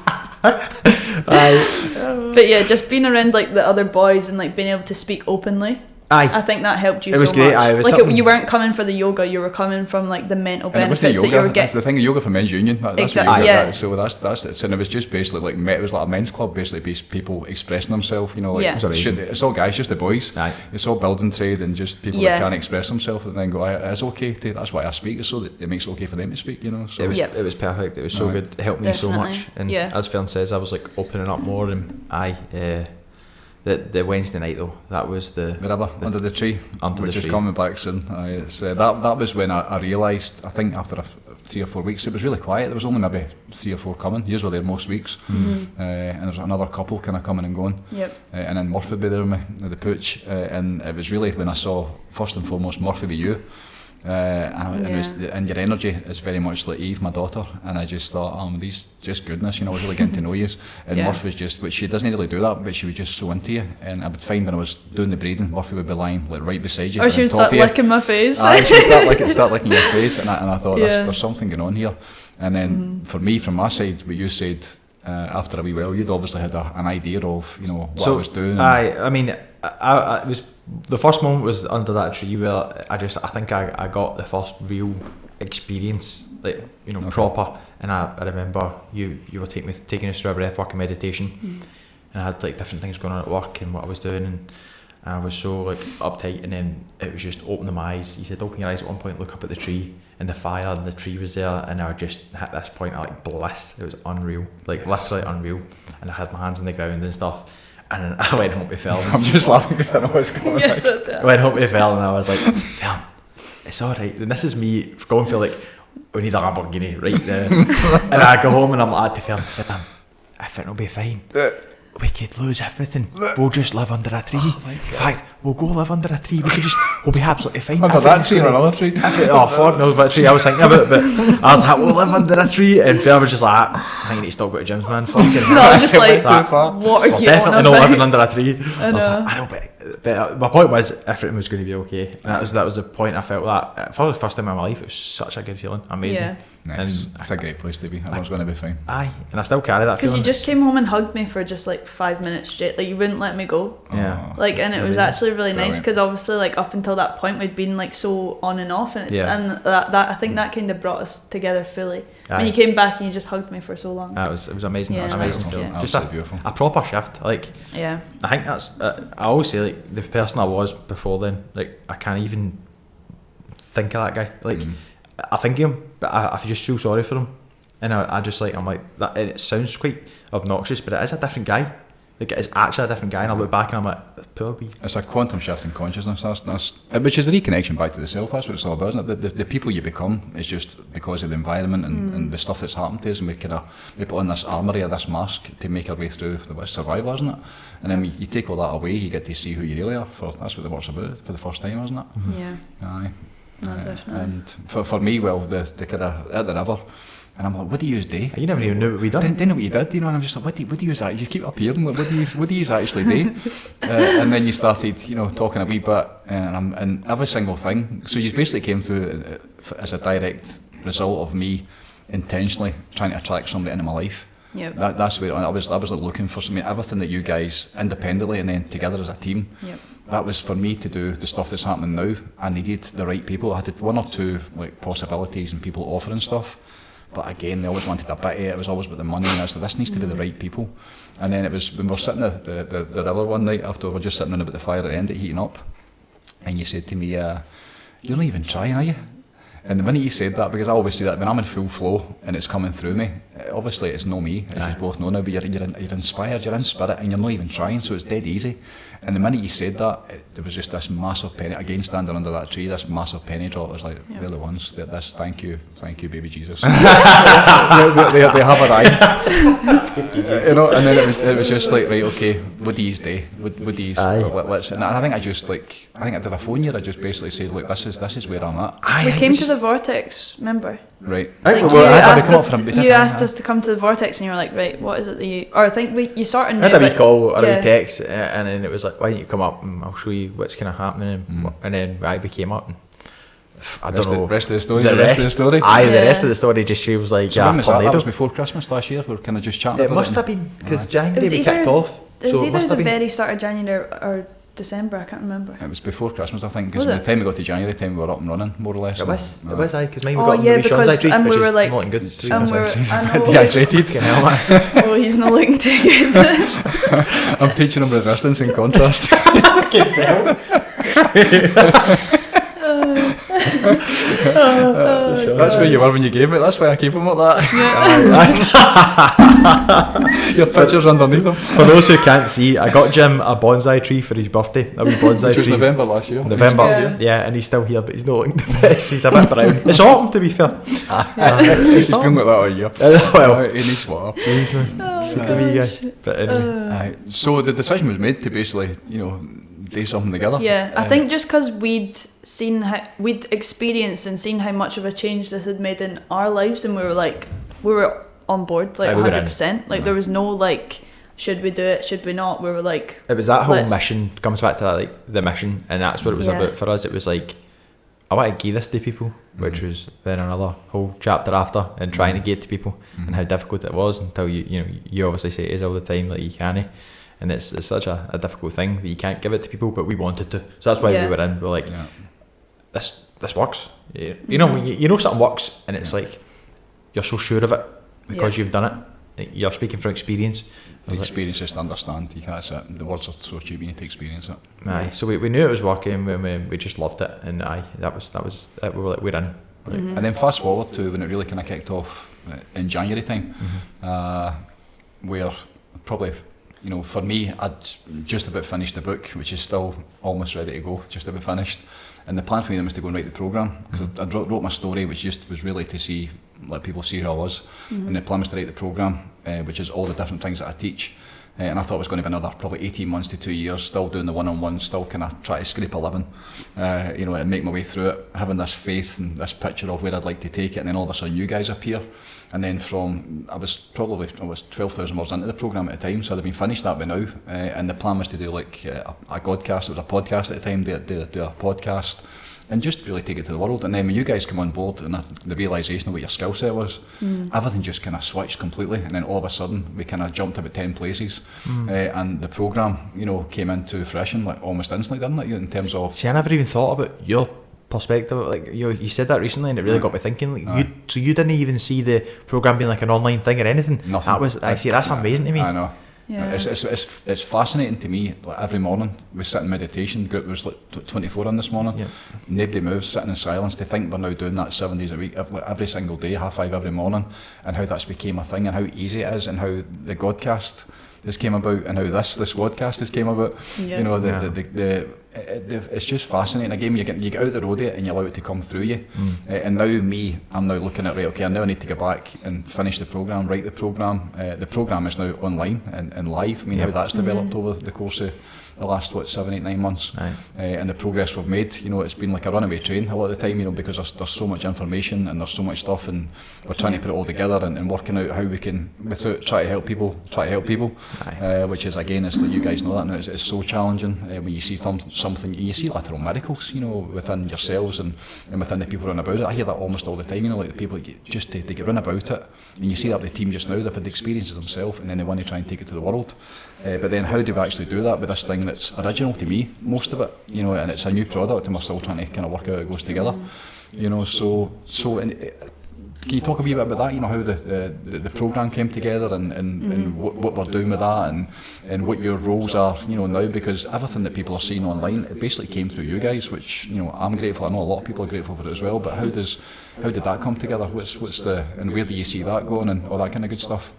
But yeah, just being around like the other boys and like being able to speak openly I think that helped you. It was so great. Much. You weren't coming for the yoga. You were coming from like the mental benefits that you were getting. That's the thing. Yoga for Men's Union. That's exactly. What Yeah. So that's it. And it was just basically like it was like a men's club. Basically, people expressing themselves. You know, like it's all guys, just the boys. Aye. It's all building trade and just people that can't express themselves and then go. It's okay. That's why I speak. So that it makes it okay for them to speak. You know. So it was perfect. It was so good. It helped me so much. And as Fern says, I was like opening up more. And the Wednesday night though, that was the river under the tree, which is coming back soon. That was when I realised. I think after 3 or 4 weeks, it was really quiet. There was only maybe 3 or 4 coming. You were there most weeks, and there was another couple kind of coming and going. Yep. And then Murphy would be there with me, the pooch, and it was really when I saw first and foremost Murphy with you. And your energy is very much like Eve, my daughter, and I just thought, these just goodness, you know, I was really getting to know you. And Murphy was just, but she doesn't really do that, but she was just so into you. And I would find when I was doing the breathing, Murphy would be lying like right beside you. Or she would start licking my face. She would start licking your face, and I thought there's something going on here. And then for me, from my side, what you said after a wee while, you'd obviously had an idea of what I was doing. I mean, I was. The first moment was under that tree where I think I got the first real experience, like, you know, proper. And I remember you were taking us through a breath work and meditation, and I had like different things going on at work and what I was doing, and I was so like uptight, and then it was just opening my eyes. He said, open your eyes at one point, look up at the tree, and the fire and the tree was there, and I just hit this point of like bliss. It was unreal, like literally unreal, and I had my hands on the ground and stuff. And I went home to Phil. I'm just laughing because I know what's going on. Yes, I went home to Phil and I was like, Phil, it's alright. And this is me going for like, we need a Lamborghini right now. And I go home and I'm like to Phil, I think it'll be fine. We could lose everything. We'll just live under a tree. In fact, we'll go live under a tree. We'll be absolutely fine. Under that tree or another tree? Fuck knows what tree I was thinking about, but I was like, we'll live under a tree. And Phil was just like, I think you need to stop going to gyms, man. Fucking no, I was just like, what are you definitely on not about? living under a tree. I know. I know, but my point was everything was going to be okay. And that was the point I felt that for the first time in my life, it was such a good feeling. Amazing. Yeah. Nice. It's a great place to be. I know it's going to be fine. Aye, and I still carry that feeling. Because you just came home and hugged me for just like 5 minutes straight. Like you wouldn't let me go. Yeah. Like, and it was actually really nice because obviously like up until that point we'd been like so on and off, and that I think that kind of brought us together fully. When you came back and you just hugged me for so long. It was amazing. Yeah, it was amazing. Yeah. Just beautiful. A proper shift. Like, yeah. I think that's. I always say like the person I was before then. Like I can't even think of that guy. Like I think of him, but I just feel sorry for him, and I just like I'm like that. And it sounds quite obnoxious, but it is a different guy. Like it is actually a different guy, and I look back and I'm like, poor wee. It's a quantum shift in consciousness. That's which is a reconnection back to the self. That's what it's all about, isn't it? The people you become is just because of the environment and the stuff that's happened to us, and we put on this armoury or this mask to make our way through the survival, isn't it? And then you take all that away, you get to see who you really are. That's what the work's about for the first time, isn't it? Yeah. Aye. No, definitely. And for me, well, the kind of at the river. And I'm like, what do you do? You never even knew what we done. Didn't know what you did, you know. And I'm just like, what do you actually? You just keep appearing. Like, what do you actually do? And then you started, you know, talking a wee bit, and every single thing. So you basically came through as a direct result of me intentionally trying to attract somebody into my life. Yep. That's where I was like looking for something. Everything that you guys independently and then together as a team. Yep. That was for me to do the stuff that's happening now. I needed the right people. I had 1 or 2 like possibilities and people offering stuff. But again, they always wanted a bit of it. It was always about the money, and I was like, this needs to be the right people. And then it was when we were sitting at the river one night after we were just sitting in about the fire at the end, it heating up, and you said to me, "You're not even trying, are you?" And the minute you said that, because I always say that when I'm in full flow and it's coming through me, obviously it's no me, as you both know now, but you're inspired, you're in spirit, and you're not even trying, so it's dead easy. And the minute you said that, there was just this massive penny, again standing under that tree, this massive penny drop. It was like, they're the ones, thank you baby Jesus. they have a rhyme. You know, and then it was just like, right, okay, what do you do? What do you, let's, and I think I did a phone year, I just basically said, look, this is where I'm at. We came to the Vortex, remember? Right. Like you asked us to come to the Vortex, and you were like, right, what is it that you... Or I think you sort of knew... I had a wee call, a wee text, and then it was like, why don't you come up and I'll show you what's kind of happening. And then we came up, and I don't know. The rest of the story? The rest of the story? Aye, the rest of the story just feels like so a tornado. That was before Christmas last year, we were kind of just chatting about it. It must have been, because January we kicked off. It was either the very start of January or December, I can't remember. It was before Christmas, I think, because Was by the time we got to January time, we were up and running, more or less. It was, because mine we Oh, got on yeah, the Sean's because- tree, and we which were is like- not looking good. and we were- I know. Dehydrated. Fucking hell, man. Oh, he's not looking too good. I'm teaching him resistance in contrast. I can tell. That's where you were when you gave it. That's why I keep him like that. Your picture's underneath him. For those who can't see, I got Jim a bonsai tree for his birthday. A wee bonsai Which was tree. November last year. November, yeah, and he's still here, but he's not looking the best. He's a bit brown. It's autumn, to be fair. He's been like that all year. Well, He needs water. jeez, man. He's a wee guy. But anyway. Aye. So the decision was made to basically, do something together. Yeah, I think just because we'd experienced and seen how much of a change this had made in our lives, and we were on board, like Aye, we were 100%. Like there was no like, should we do it? Should we not? We were like, It was that whole let's- mission, comes back to that, like the mission, and that's what it was Yeah. about for us. It was like, I want to give this to people, which was then another whole chapter after, and trying to give it to people, and how difficult it was until you obviously say it is all the time, like you can't. And it's such a difficult thing that you can't give it to people, but we wanted to. So that's why Yeah. we were in. We're like, Yeah. this works. You know, when you know something works, and it's like you're so sure of it because you've done it. You're speaking from experience. The experience just to understand. You can't say it. The words are so cheap. You need to experience it. Aye, so we knew it was working. We just loved it, and that was it. We were like, we're in. Like, And then fast forward to when it really kind of kicked off in January time, where probably, for me, I'd just about finished the book, which is still almost ready to go, just about finished. And the plan for me then was to go and write the programme, because I wrote my story, which just was really to let people see who I was. And the plan was to write the programme, which is all the different things that I teach. And I thought it was going to be another probably 18 months to 2 years, still doing the one-on-one, still kind of try to scrape a living, and make my way through it, having this faith and this picture of where I'd like to take it. And then all of a sudden you guys appear. And then I was 12,000 words into the programme at the time, so I'd have been finished that by now. And the plan was to do like a Godcast. It was a podcast at the time, do a podcast, and just really take it to the world. And then when you guys come on board and the realisation of what your skill set was, everything just kind of switched completely. And then all of a sudden we kind of jumped about 10 places, and the programme, came into fruition like almost instantly, didn't it? In terms of, see, I never even thought about your perspective. Like you said that recently, and it really got me thinking. Like, you didn't even see the programme being like an online thing or anything. Nothing. That was, that's amazing to me. I know. Yeah. It's fascinating to me. Like every morning we sit in meditation. Group was like 24 on this morning. Yeah. Nobody moves, sitting in silence. To think we're now doing that 7 days a week, every single day, 5:30 every morning, and how that's became a thing, and how easy it is, and how the Godcast has came about, and how the Squadcast has came about. Yeah. It's just fascinating. Again, you get out the road and you allow it to come through you. And now I'm now looking at, right, okay, I now need to go back and finish the programme, write the programme. The programme is now online and live. I mean, how that's developed over the course of the last 7, 8, 9 months, and the progress we've made. It's been like a runaway train a lot of the time, because there's so much information and there's so much stuff, and we're trying to put it all together and working out how we can, without try to help people, which is, again, it's like you guys know that now, it's so challenging when you see something, you see literal miracles, within yourselves and within the people running about it. I hear that almost all the time, like the people they get run about it, and you see that with the team just now, they've had the experiences themselves, and then they want to try and take it to the world. But then how do we actually do that with this thing that's original to me, most of it, and it's a new product, and we're still trying to kind of work out how it goes together, can you talk a wee bit about that, how the programme came together, and what we're doing with that, and what your roles are, now, because everything that people are seeing online, it basically came through you guys, which, I'm grateful, I know a lot of people are grateful for it as well, but how did that come together? And where do you see that going, and all that kind of good stuff?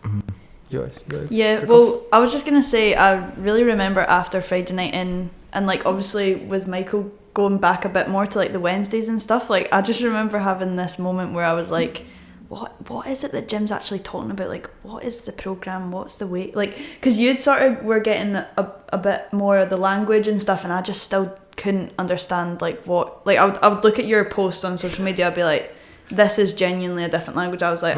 Yeah, well, I was just going to say, I really remember after Friday night in, and like obviously with Michael going back a bit more to like the Wednesdays and stuff, like I just remember having this moment where I was like, what is it that Jim's actually talking about? Like, what is the programme? What's the way? Like, because you'd sort of were getting a bit more of the language and stuff, and I just still couldn't understand like what, like I would look at your posts on social media, I'd be like, this is genuinely a different language. I was like,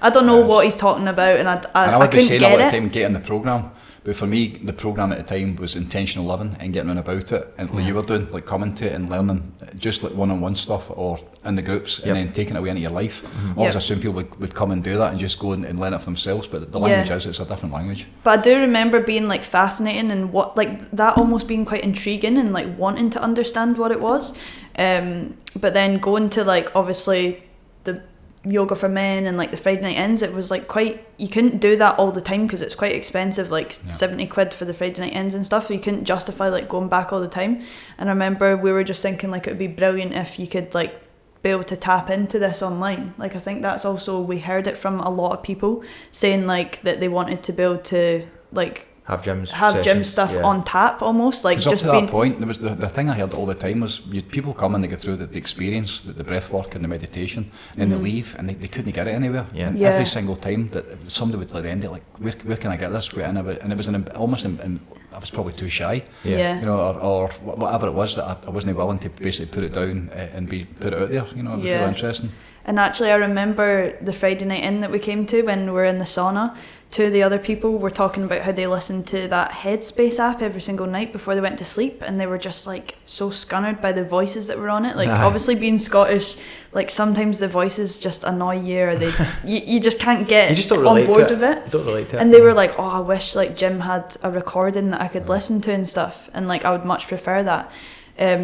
I don't know what he's talking about, and I would be couldn't saying get all the it. time, get in the programme, But for me, the programme at the time was intentional living and getting on about it, and like you were doing, like commentating and learning just like one-on-one stuff or in the groups, and then taking it away into your life. Always assume people would come and do that and just go and learn it for themselves, but the language it's a different language. But I do remember being like fascinating and what like that almost being quite intriguing and like wanting to understand what it was. But then going to like obviously the yoga for men and like the Friday night ins, it was like quite, you couldn't do that all the time because it's quite expensive, like 70 quid for the Friday night ins and stuff, so you couldn't justify like going back all the time. And I remember we were just thinking like it would be brilliant if you could like be able to tap into this online. Like I think that's also, we heard it from a lot of people saying like that they wanted to be able to like have gym stuff on tap almost, like just up to that point there was the thing I heard all the time was people come and they go through the experience, the breath work and the meditation, and they leave and they couldn't get it anywhere. And every single time that somebody would like end it like where can I get this, and it was I was probably too shy, you know, or whatever it was that I wasn't willing to basically put it down and put it out there, you know. It was really interesting. And actually I remember the Friday night in that we came to when we were in the sauna, two of the other people were talking about how they listened to that Headspace app every single night before they went to sleep, and they were just like so scunnered by the voices that were on it. Like obviously being Scottish, like sometimes the voices just annoy you, or they you just can't get on board with it. Don't relate to it. And they were like, oh, I wish like Jim had a recording that I could listen to and stuff, and like I would much prefer that.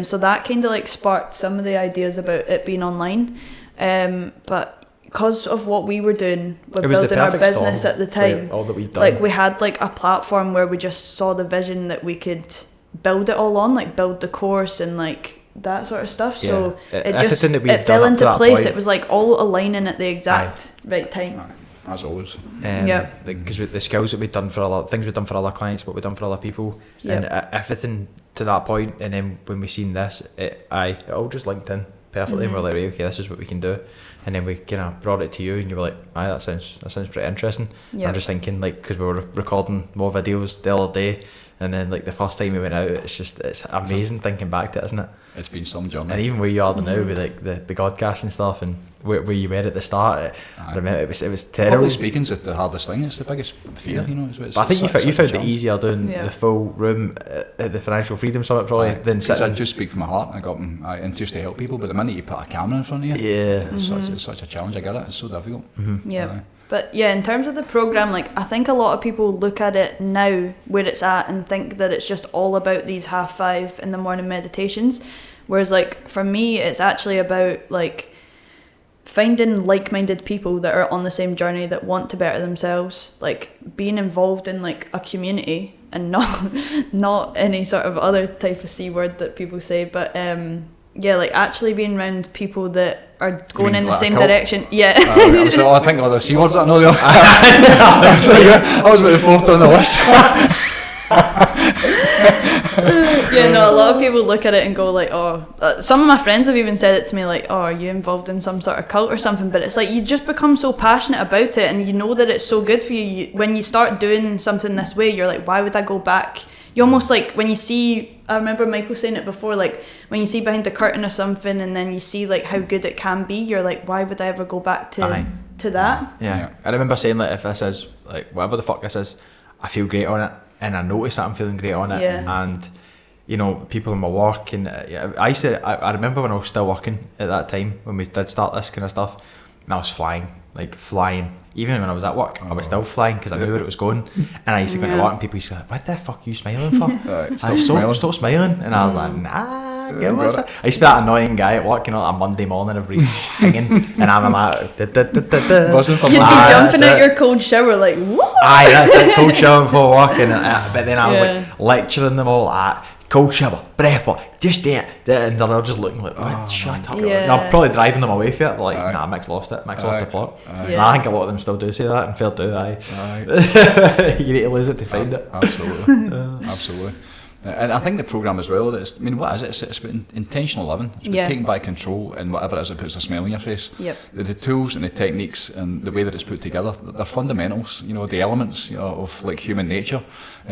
So that kind of like sparked some of the ideas about it being online. But because of what we were doing with building our business at the time, all that we'd done. Like we had like a platform where we just saw the vision that we could build it all on, like build the course and like that sort of stuff. So it fell into place. Point. It was like all aligning at the exact right time. As always. Because with the skills that we'd done for things we'd done for other clients, what we'd done for other people, and everything to that point, and then when we seen this, it all just linked in perfectly, and we're like, right, okay, this is what we can do. And then we kind of brought it to you, and you were like, aye, that sounds pretty interesting. I'm just thinking, like, because we were recording more videos the other day, and then like the first time we went out, it's amazing thinking back to it, isn't it? It's been some journey. And even where you are now with like the Godcast and stuff, and where you were at the start, I remember it was terrible. Public speaking's the hardest thing. It's the biggest fear, you know. But I think you found it easier doing the full room at the Financial Freedom Summit probably than sitting. I just speak from my heart. I got interest to help people, but the minute you put a camera in front of you, it's such a challenge. I get it. It's so difficult. But yeah, in terms of the programme, like I think a lot of people look at it now where it's at and think that it's just all about these 5:30 in the morning meditations, whereas like for me it's actually about like finding like-minded people that are on the same journey that want to better themselves, like being involved in like a community and not any sort of other type of C word that people say, but like actually being around people that are going in the same direction. I think all the C words that I know there. I was about the fourth on the list. A lot of people look at it and go like, some of my friends have even said it to me like, are you involved in some sort of cult or something? But it's like you just become so passionate about it, and you know that it's so good for you. When you start doing something this way, you're like, why would I go back? You almost like when you see, I remember Michael saying it before, like when you see behind the curtain or something and then you see like how good it can be, you're like, why would I ever go back to that? I remember saying like, if this is like whatever the fuck this is, I feel great on it, and I notice that I'm feeling great on it, and you know, people in my work, and I remember when I was still working at that time when we did start this kind of stuff, and I was flying. Even when I was at work, I was still flying because I knew where it was going. And I used to go to work and people used to go, what the fuck are you smiling for? Stop smiling. And I was like, nah, get what's that? I used to be that annoying guy at work, you know, on a Monday morning, everybody's hanging, and I'm like, you'd be jumping out your cold shower like, what? Aye, that's it, cold shower before work. But then I was like lecturing them all at cold shower, breath work, just do it. And they're all just looking like, what? Shut up. And I'm probably driving them away for it. They're like, nah, Mick's lost it. Mick's lost the plot. And I think a lot of them still do say that, and fair do, you need to lose it to find it. Absolutely. Absolutely. And I think the programme as well, what is it? It's about intentional living. It's about taking back control and whatever it is that puts a smile on your face. Yep. The tools and the techniques and the way that it's put together, they're fundamentals, the elements of like human nature.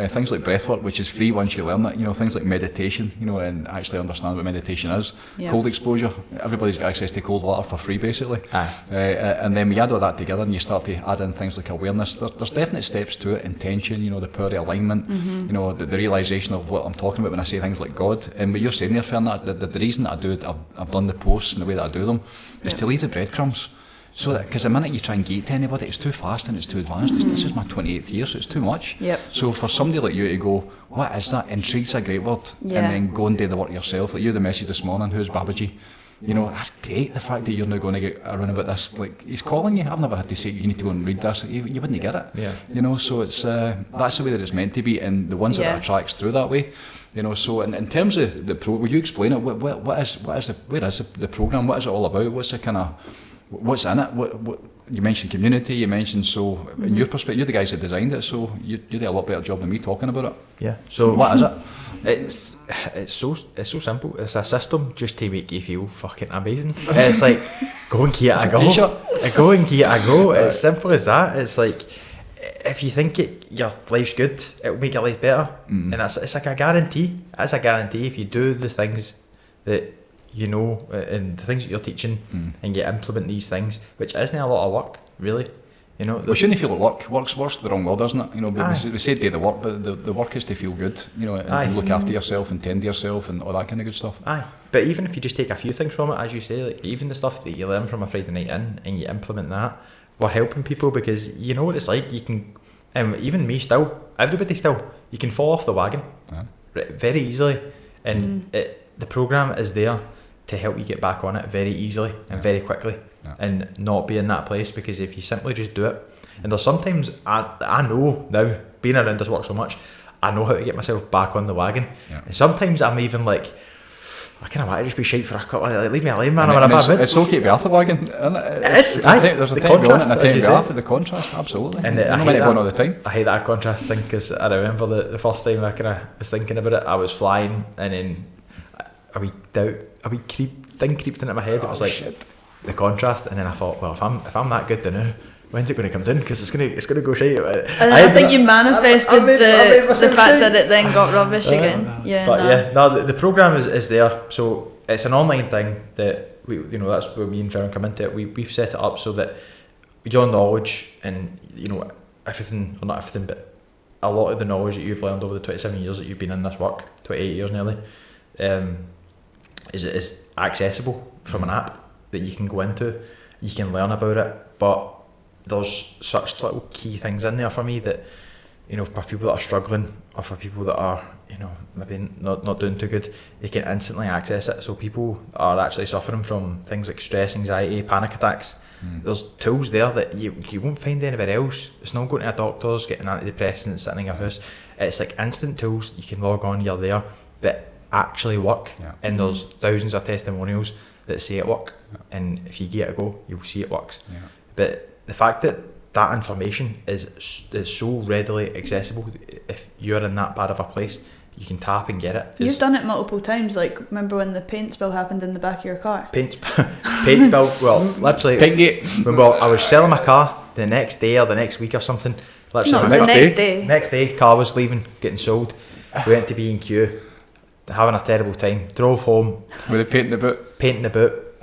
Things like breathwork, which is free once you learn it, things like meditation, and actually understand what meditation is. Yep. Cold exposure, everybody's got access to cold water for free basically. And then when you add all that together and you start to add in things like awareness, there's definite steps to it, intention, the power of alignment, the realisation of what I'm talking about when I say things like God. And what you're saying there, Fern, the reason that I do it, I've done the posts and the way that I do them, is to leave the breadcrumbs. So that, because the minute you try and get to anybody, it's too fast and it's too advanced. This is my 28th year, so it's too much. Yep. So for somebody like you to go, what is that? Intrigue's a great word. And then go and do the work yourself. Like you, the message this morning, who's Babaji? That's great. The fact that you're now going to get around about this, like he's calling you. I've never had to say you need to go and read this. You wouldn't get it. Yeah. So it's that's the way that it's meant to be, and the ones that it attracts through that way. So in terms of the will you explain it? Where is the program? What is it all about? What's the kind of what's in it? What you mentioned community. You mentioned in your perspective, you're the guys that designed it, so you do a lot better job than me talking about it. Yeah. So what is it? It's so simple. It's a system just to make you feel fucking amazing. It's like go and give it a go. Go and give it a go. It's simple as that. It's like if you think your life's good, it'll make your life better, and it's like a guarantee. It's a guarantee if you do the things that and the things that you're teaching, and you implement these things, which isn't a lot of work, really. We shouldn't feel like work. Work's the wrong word, isn't it? We say do the work, but the work is to feel good, and look after yourself and tend to yourself and all that kind of good stuff. Aye, but even if you just take a few things from it, as you say, like even the stuff that you learn from a Friday night in and you implement that, we're helping people because you know what it's like. You can, even me still, everybody still, you can fall off the wagon very easily, and the programme is there to help you get back on it very easily and very quickly. And not be in that place, because if you simply just do it, and there's sometimes I know now, being around this work so much, I know how to get myself back on the wagon, and sometimes I'm even like, I kind of want to just be shite for a couple, like, leave me alone, man. I'm in a bad mood. It's okay to be off the wagon, isn't it? There's a time to be on it and a time to be off. The contrast, absolutely. And I hate that all the time. I hate that contrast thing, because I remember the first time I kind of was thinking about it, I was flying, and then a wee thing creeped into my head. It was like, shit. The contrast, and then I thought, well, if I'm that good to now, when's it going to come down? Because it's going to go shite. And I think you manifested the fact that it then got rubbish again. The programme is there. So it's an online thing that that's where me and Fern come into it. We've set it up so that your knowledge and everything, or not everything, but a lot of the knowledge that you've learned over the 27 years that you've been in this work, 28 years nearly, is accessible from an app that you can go into. You can learn about it, but there's such little key things in there for me that for people that are struggling, or for people that are maybe not doing too good, they can instantly access it. So people are actually suffering from things like stress, anxiety, panic attacks. There's tools there that you won't find anywhere else. It's not going to a doctor's, getting antidepressants, sitting in your house. It's like instant tools. You can log on, you're there, that actually work, and there's thousands of testimonials that say it work, and if you give it a go, you'll see it works. But the fact that information is so readily accessible, if you're in that bad of a place, you can tap and get it. You've done it multiple times. Like, remember when the paint spill happened in the back of your car? Paint spill. Well, literally, I was selling my car the next day or the next week or something. Literally, no, it was the next day. Next day, car was leaving, getting sold. We went to B&Q, having a terrible time. Drove home with the paint in the boot.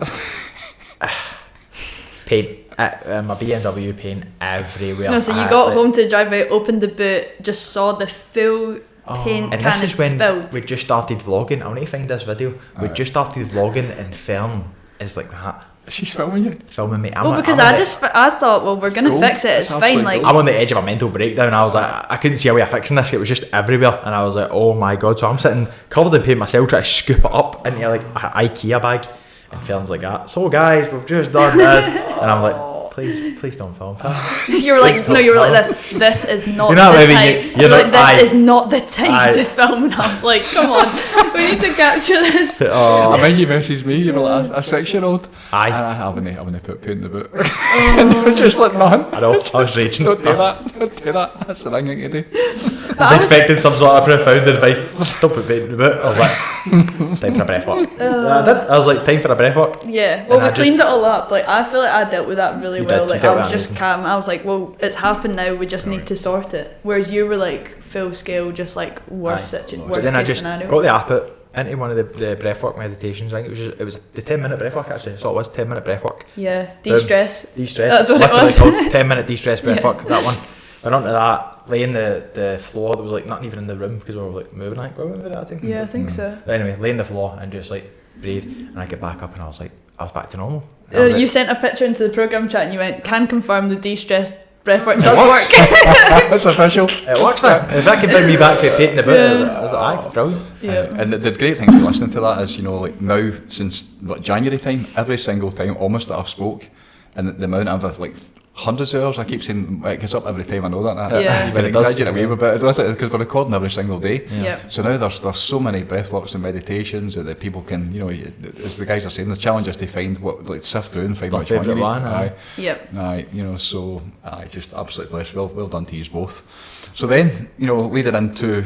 Paint my BMW paint everywhere. No, so you got home to the driveway, opened the boot, just saw the full paint and can this is when spilled. We just started vlogging. I want to find this video. We just started vlogging, and Fern is like that. She's filming you? Filming me. Because I thought, well, we're going to fix it, it's fine. Like, I'm on the edge of a mental breakdown. I was like, I couldn't see a way of fixing this. It was just everywhere, and I was like, oh my god. So I'm sitting covered in paint myself, trying to scoop it up into like an IKEA bag, and Fern's like that. So guys, we've just done this, and I'm like, please don't film. You were like, no, you were like this is not the time. This is not the time to film, and I was like, come on, we need to capture this. I mean, you messaged me, you were like a 6-year-old. And I haven't put paint in the boot. And they were just like, man, I know, I was raging. Don't do that. That's the thing to do. I was expecting some sort of profound advice. Don't put bait in the boot. I was like, time for a breath walk. I did. I was like, time for a breath walk. Yeah. Well, we cleaned it all up. Like, I feel like I dealt with that really well. Like, I was just calm. I was like, well, it's happened now. We just need to sort it. Whereas you were like full scale, just like worst case scenario. Then I just got the app into one of the breathwork meditations. I think it was the 10-minute breathwork actually. So it was 10-minute breathwork. Yeah, de-stress. De-stress. That's what it was. Called 10-minute de-stress breathwork. That one. Went onto that, laying the floor. There was like nothing even in the room because we were like moving. I think we were moving that. I think. Yeah, I think so. But anyway, laying the floor and just like breathed, and I get back up and I was back to normal. You sent a picture into the program chat and you went, "Can confirm the de-stress breathwork does work." That's official. It works. If that can bring me back to painting the boot, I was like, aye, brilliant. Yeah. And the great thing for listening to that is, like now since January time, every single time almost that I've spoke, and the amount of like hundreds of hours, I keep saying it gets up every time I know that. Yeah. You can exaggerate a wee bit because we're recording every single day. Yeah. So now there's so many breathworks and meditations that people can, as the guys are saying, the challenge is to find sift through and find which one you need. Aye. Yep. Aye, so just absolutely blessed. Well done to you both. So then, leading into,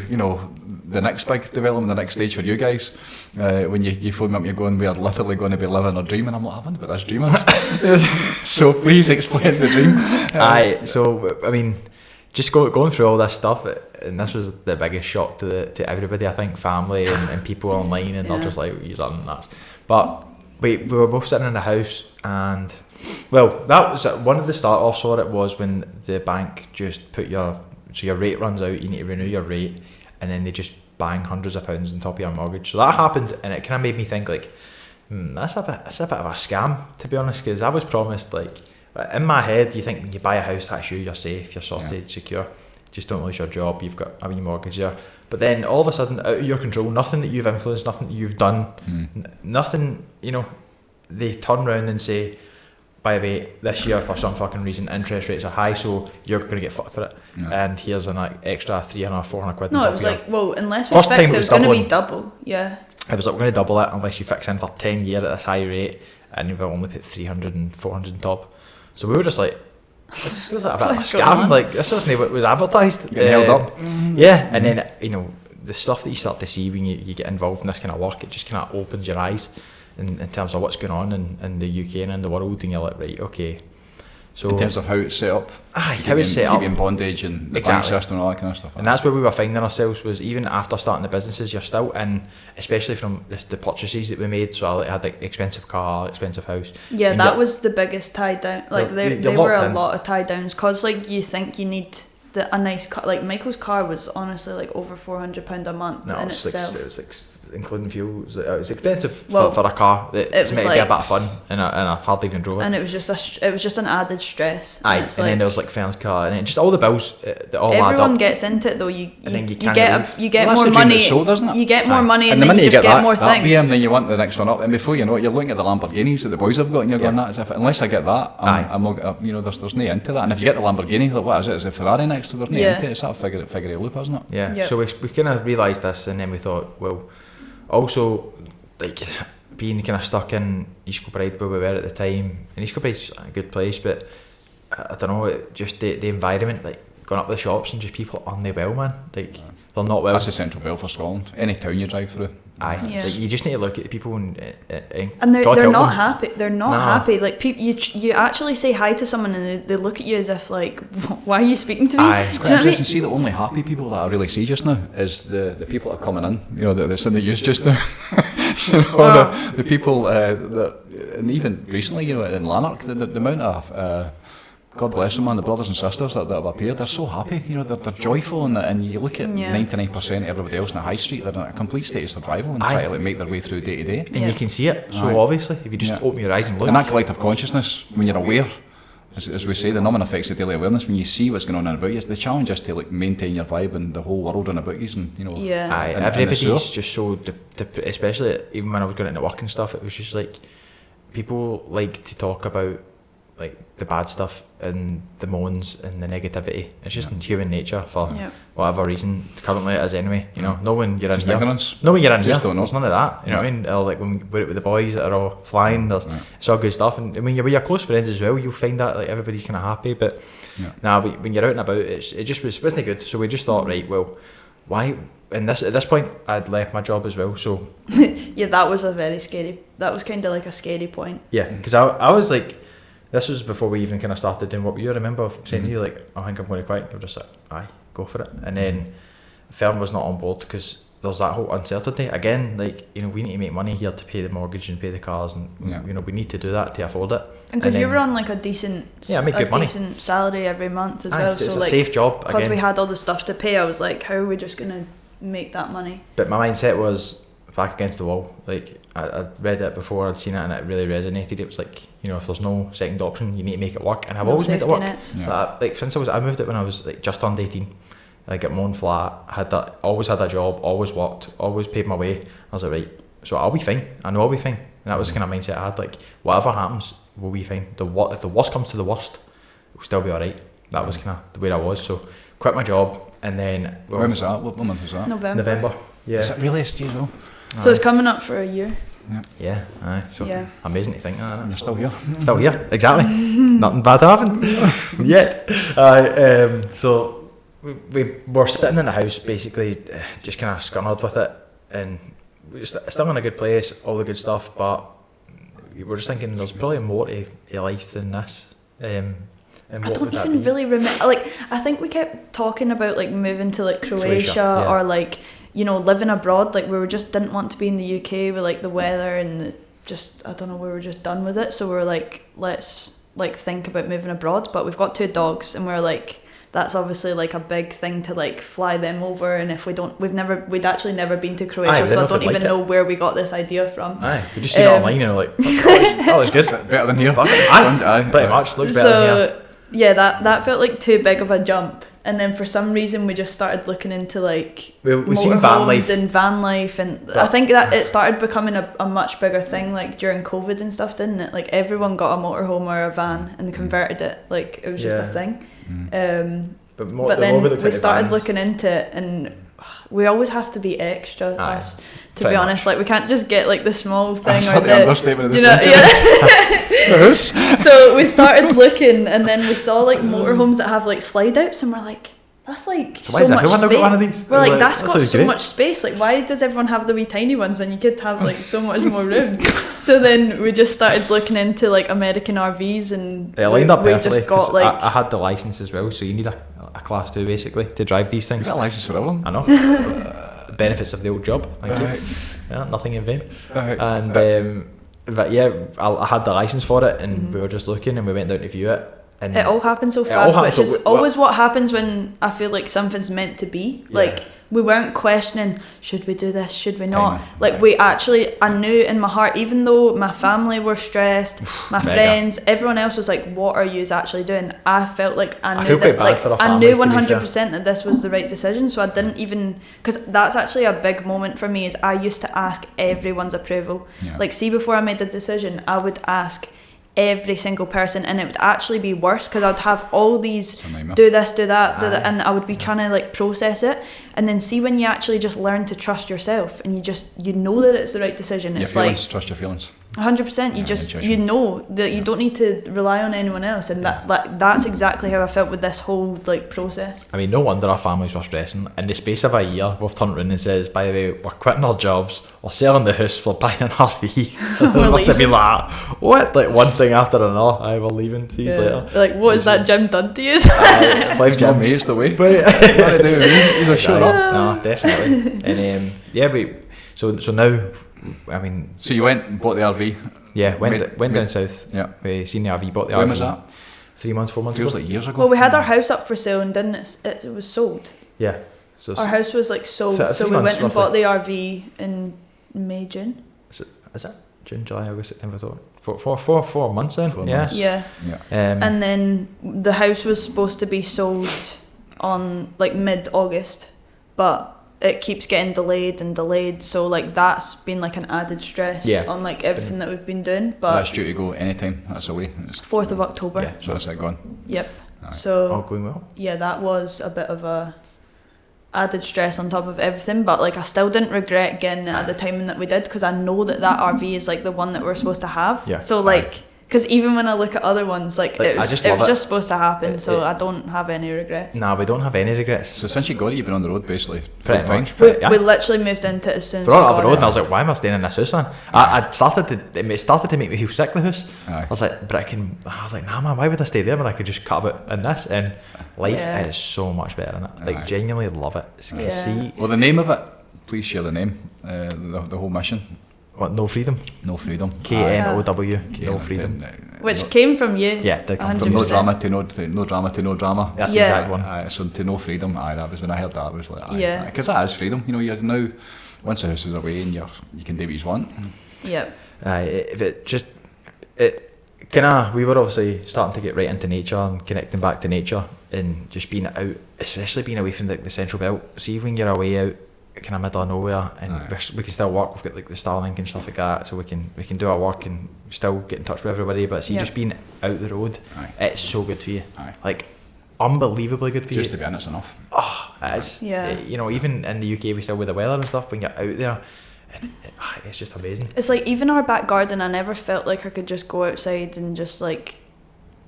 the next big development, the next stage for you guys, when you phone me up, you're going, we are literally going to be living a dream, and I'm like, I wonder what this dream is. So please explain the dream. Aye, so I mean, just going through all this stuff, and this was the biggest shock to everybody, I think, family and people online, and they're just like, you're nuts. But we were both sitting in the house, and well, that was one of the start-offs for it was when the bank just put your rate runs out, you need to renew your rate, and then they just bang hundreds of pounds on top of your mortgage. So that happened, and it kind of made me think like, that's a bit of a scam, to be honest, because I was promised, like, in my head, you think when you buy a house, that's you're safe, you're sorted, secure, just don't lose your job, you've got a wee mortgage there. But then all of a sudden, out of your control, nothing that you've influenced, nothing that you've done, nothing, they turn around and say, by the way, this year for some fucking reason interest rates are high, so you're going to get fucked for it, and here's an extra 300-400 quid. No, it was like, well, unless we fixed it, was going to be double. Yeah. It was like, we're going to double it unless you fix in for 10 years at this high rate, and you've only put 300 and 400 on top. So we were just like, this feels like a bit of a scam. Like, this isn't what was advertised. Getting held up. Yeah, and then the stuff that you start to see when you get involved in this kind of work, it just kind of opens your eyes in terms of what's going on in the UK and in the world, and you're like, right, okay. So in terms of how it's set up, how it's set up, keeping bondage and the bank system and all that kind of stuff. And that's where we were finding ourselves, was even after starting the businesses, you're still in, especially from the purchases that we made. So I had like expensive car, expensive house. Yeah, that was the biggest tie down. Like there were a lot of tie downs, because like you think you need a nice car. Like Michael's car was honestly like over £400 a month in itself. It was including fuel. It was expensive for a car. It's meant to be a bit of fun, and I hardly even drove it. And it was just an added stress. Aye, and then there was like Fern's car, and then just all the bills that all add up. Everyone gets into it though. You get well, more money. Sold, isn't it? You get more money, and then the you just get more things. BM, then you want the next one up, and before you know it, you're looking at the Lamborghinis that the boys have got, and you're going, "That's unless I get that, I'm not. There's no into that." And if you get the Lamborghini, like, what is it? Is it Ferrari next? So there's no into it. It's that figure loop, isn't it? Yeah. Yep. So we kind of realised this, and then we thought, well, also, like, being kind of stuck in East Kilbride where we were at the time, and East Kilbride's a good place, but I don't know, just the environment, like going up the shops and just people aren't they well, man, like they're not well. That's the central belt for Scotland, any town you drive through. Like, you just need to look at the people and they're not happy. They're not happy. Like you actually say hi to someone and they look at you as if like, why are you speaking to me? It's quite interesting. See, the only happy people that I really see just now is the people that are coming in. The sin that used just now. The people that, and even recently, in Lanark, the amount of. God bless them, man, the brothers and sisters that have appeared, they're so happy, they're joyful, and you look at 99% of everybody else in the high street, they're in a complete state of survival and try to make their way through day to day. And you can see it so obviously, if you just open your eyes and look. And that collective consciousness, when you're aware, as we say, the numbing effects of daily awareness, when you see what's going on about you, the challenge is to maintain your vibe and the whole world on about you, and everybody's just so, especially even when I was going into work and stuff, it was just like, people like to talk about like the bad stuff and the moans and the negativity. It's just in human nature for whatever reason. Currently it is anyway. You know, know when you're in here. Know when you're in here. Don't know. There's none of that. You know what I mean? Or like when we're out with the boys that are all flying, it's all good stuff. And when you're with your close friends as well, you'll find that like everybody's kind of happy. But when you're out and about, it just wasn't good. So we just thought, right, well, why? And at this point, I'd left my job as well. So yeah, that was that was kind of like a scary point. Yeah, because I was like, this was before we even kind of started doing what we do. I remember saying to you, like, I think I'm going to quit. You're just like, aye, go for it. And then Fern was not on board because there's that whole uncertainty. Again, like, you know, we need to make money here to pay the mortgage and pay the cars, and you know, we need to do that to afford it. And because you were on like a decent decent salary every month as well. So it's like, a safe job. Because we had all the stuff to pay, I was like, how are we just going to make that money? But my mindset was back against the wall. Like, I'd read it before, I'd seen it, and it really resonated. It was like, you know, if there's no second option, you need to make it work. And I've always made it work. But like, since I moved it when I was like just under 18. Like at my own flat, always had a job, always worked, always paid my way. I was like, right, so I'll be fine. I know I'll be fine. And that was the kind of mindset I had. Like, whatever happens, we'll be fine. If the worst comes to the worst, we'll still be alright. That was kind of the way I was. So, quit my job, and then... When was that? What month was that? November. Yeah. Is it really a stage though? So it's coming up for a year. Yeah, aye. So amazing to think that, isn't it? You're still here. Still here, exactly. Nothing bad happened yet. So we were sitting in the house, basically, just kind of scunnered with it, and we're still in a good place, all the good stuff, but we were just thinking there's probably more to your life than this. And I don't even really remember. Like, I think we kept talking about like moving to like Croatia or like, you know, living abroad. Like, we just didn't want to be in the UK with like the weather and I don't know, we were just done with it. So we were like, let's like think about moving abroad. But we've got 2 dogs, and we're like, that's obviously like a big thing to like fly them over. And if we'd actually never been to Croatia, so I don't even know where we got this idea from. We just seen it online and we're like, that was good. Better than here. Pretty much, looked better than here. Yeah, that felt like too big of a jump. And then for some reason we just started looking into like we've seen van life and van life, and I think that it started becoming a much bigger thing like during COVID and stuff, didn't it? Like, everyone got a motorhome or a van and they converted it. Like, it was just a thing. But then we started looking into it, and we always have to be extra to be honest. Like, we can't just get like the small thing or the understatement of the century. So we started looking, and then we saw like motorhomes that have like slide outs, and we're like, that's like so much space. Got one of these? We're like, that's got so much space. Like, why does everyone have the wee tiny ones when you could have like so much more room? So then we just started looking into like American RVs, and it lined up perfectly. Just got like I had the license as well, so you need a class 2 basically to drive these things. You got a license for everyone. I know. The benefits of the old job. Thank you. Yeah, nothing in vain. And but yeah, I had the license for it, and we were just looking, and we went down to view it. And it all happened so fast, which is always what happens when I feel like something's meant to be. Like, we weren't questioning, should we do this, should we not? Like, I knew in my heart, even though my family were stressed, my friends, everyone else was like, what are you actually doing? I felt like I knew that, like, I knew 100% that this was the right decision, so I didn't even, because that's actually a big moment for me, is I used to ask everyone's approval. Like, see, before I made the decision, I would ask every single person, and it would actually be worse because I'd have all these do this, do that, and I would be trying to like process it, and then see when you actually just learn to trust yourself, and you know that it's the right decision. It's your feelings, trust your feelings. 100%. You know that you don't need to rely on anyone else, and that's exactly how I felt with this whole like process. I mean, no wonder our families were stressing. In the space of a year, we've turned around and says, by the way, we're quitting our jobs, we're selling the house, we're buying an RV. There must have been like, what? Like, one thing after another. We're leaving. See you later. Like, what has that gym done to you? It's not me, it's the way. He's a shut up. No, definitely. And so now, I mean, so you went and bought the RV. Yeah, went down south. Yeah, we seen the RV, bought the RV. When was that? 3 months, 4 months Feels ago. Like years ago. Well, we had our house up for sale, and didn't it was sold. Yeah. So our house was like sold, so we went and bought the RV in May, June. Is it June, July, August, September, October? 4 months then. 4 months. Yeah. And then the house was supposed to be sold on like mid-August, but it keeps getting delayed, so like that's been like an added stress on like everything that we've been doing. But that's due to go anytime. That's away. It's 4th of October. Yeah. So that's it gone. Yep. Aye. So all going well. yeah, that was a bit of a added stress on top of everything, but like I still didn't regret getting it at the timing that we did, because I know that RV is like the one that we're supposed to have. Yeah. So like, because even when I look at other ones, like it was just supposed to happen, so I don't have any regrets. Nah, we don't have any regrets. So since you got it, you've been on the road basically Pretty full much. time. We literally moved into it as soon as We're we on got the road, it. and I was like, why am I staying in this house, man? It started to make me feel sick, the house. Aye. I was like, I was like, nah, man, why would I stay there when I could just cut a bit in this? And life is so much better in it. Like, genuinely love it. See, well, the name of it, please share the name, the whole mission. what, No Freedom? No Freedom. KNOW, No Freedom. Which came from you. Yeah, it did come From no 100%. drama to no drama to no drama. That's the exact one. So to no freedom, that was when I heard that. I was like, Yeah. because that is freedom. You know, you're now, once the house is away and you can do what you want. Yep. We were obviously starting to get right into nature and connecting back to nature and just being out, especially being away from the central belt. See, when you're away out kind of middle of nowhere, and we can still work. We've got like the Starlink and stuff like that, so we can do our work and still get in touch with everybody. But see, just being out the road, it's so good for you. Like, unbelievably good for you. Just to be honest, enough. Oh, it is. Yeah. You know, even in the UK, we still with the weather and stuff. When you're out there, and it's just amazing. It's like, even our back garden, I never felt like I could just go outside and just like,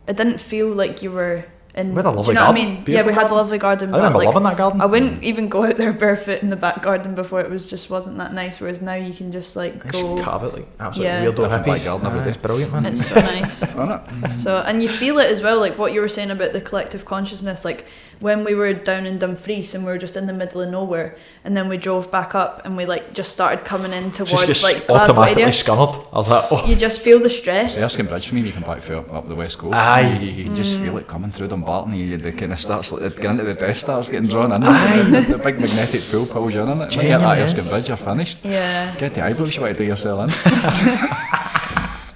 it didn't feel like you were in. We had a do lovely you know garden. what I mean? Beautiful Yeah, we had a garden. lovely garden. I remember but, loving that garden. I wouldn't even go out there barefoot in the back garden before. It was just wasn't that nice. Whereas now you can just like go. Cut a bit like absolute Yeah. weirdo Different back hippies. garden every day. It's brilliant, man. It's so nice. Isn't it? So, and you feel it as well, like what you were saying about the collective consciousness. Like when we were down in Dumfries and we were just in the middle of nowhere, and then we drove back up and we like just started coming in towards just like Glasgow automatically area. scunnered. I was like, oh. You just feel the stress. The Erskine Bridge for me, you come back up the west coast. Aye. You just feel it coming through Dumbarton. The kind of starts like getting into the desk starts getting drawn in. The big magnetic pool pulls you in it. When you get that Erskine Bridge, you're finished. Yeah. Get the eyebrows you want to do yourself in.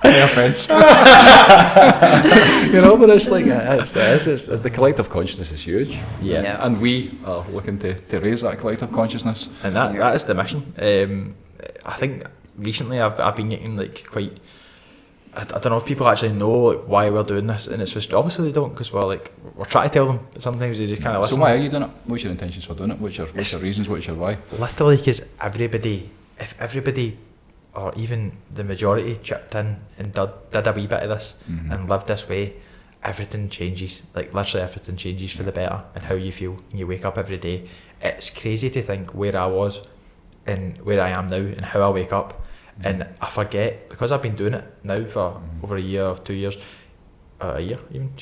No offence. You know, but it's like it's the collective consciousness is huge. Yeah. And we are looking to raise that collective consciousness. And that is the mission. I think recently I've been getting like quite. I don't know if people actually know like why we're doing this, and it's just obviously they don't, because we're trying to tell them, but sometimes they just kind of listen. So why are you doing it? What's your intentions for doing it? What's your reasons? What's your why? Literally, because if everybody, or even the majority, chipped in and did a wee bit of this and lived this way, everything changes. Like literally everything changes for the better, and how you feel when you wake up every day. It's crazy to think where I was and where I am now and how I wake up. And I forget, because I've been doing it now for over a year or 2 years, a year even,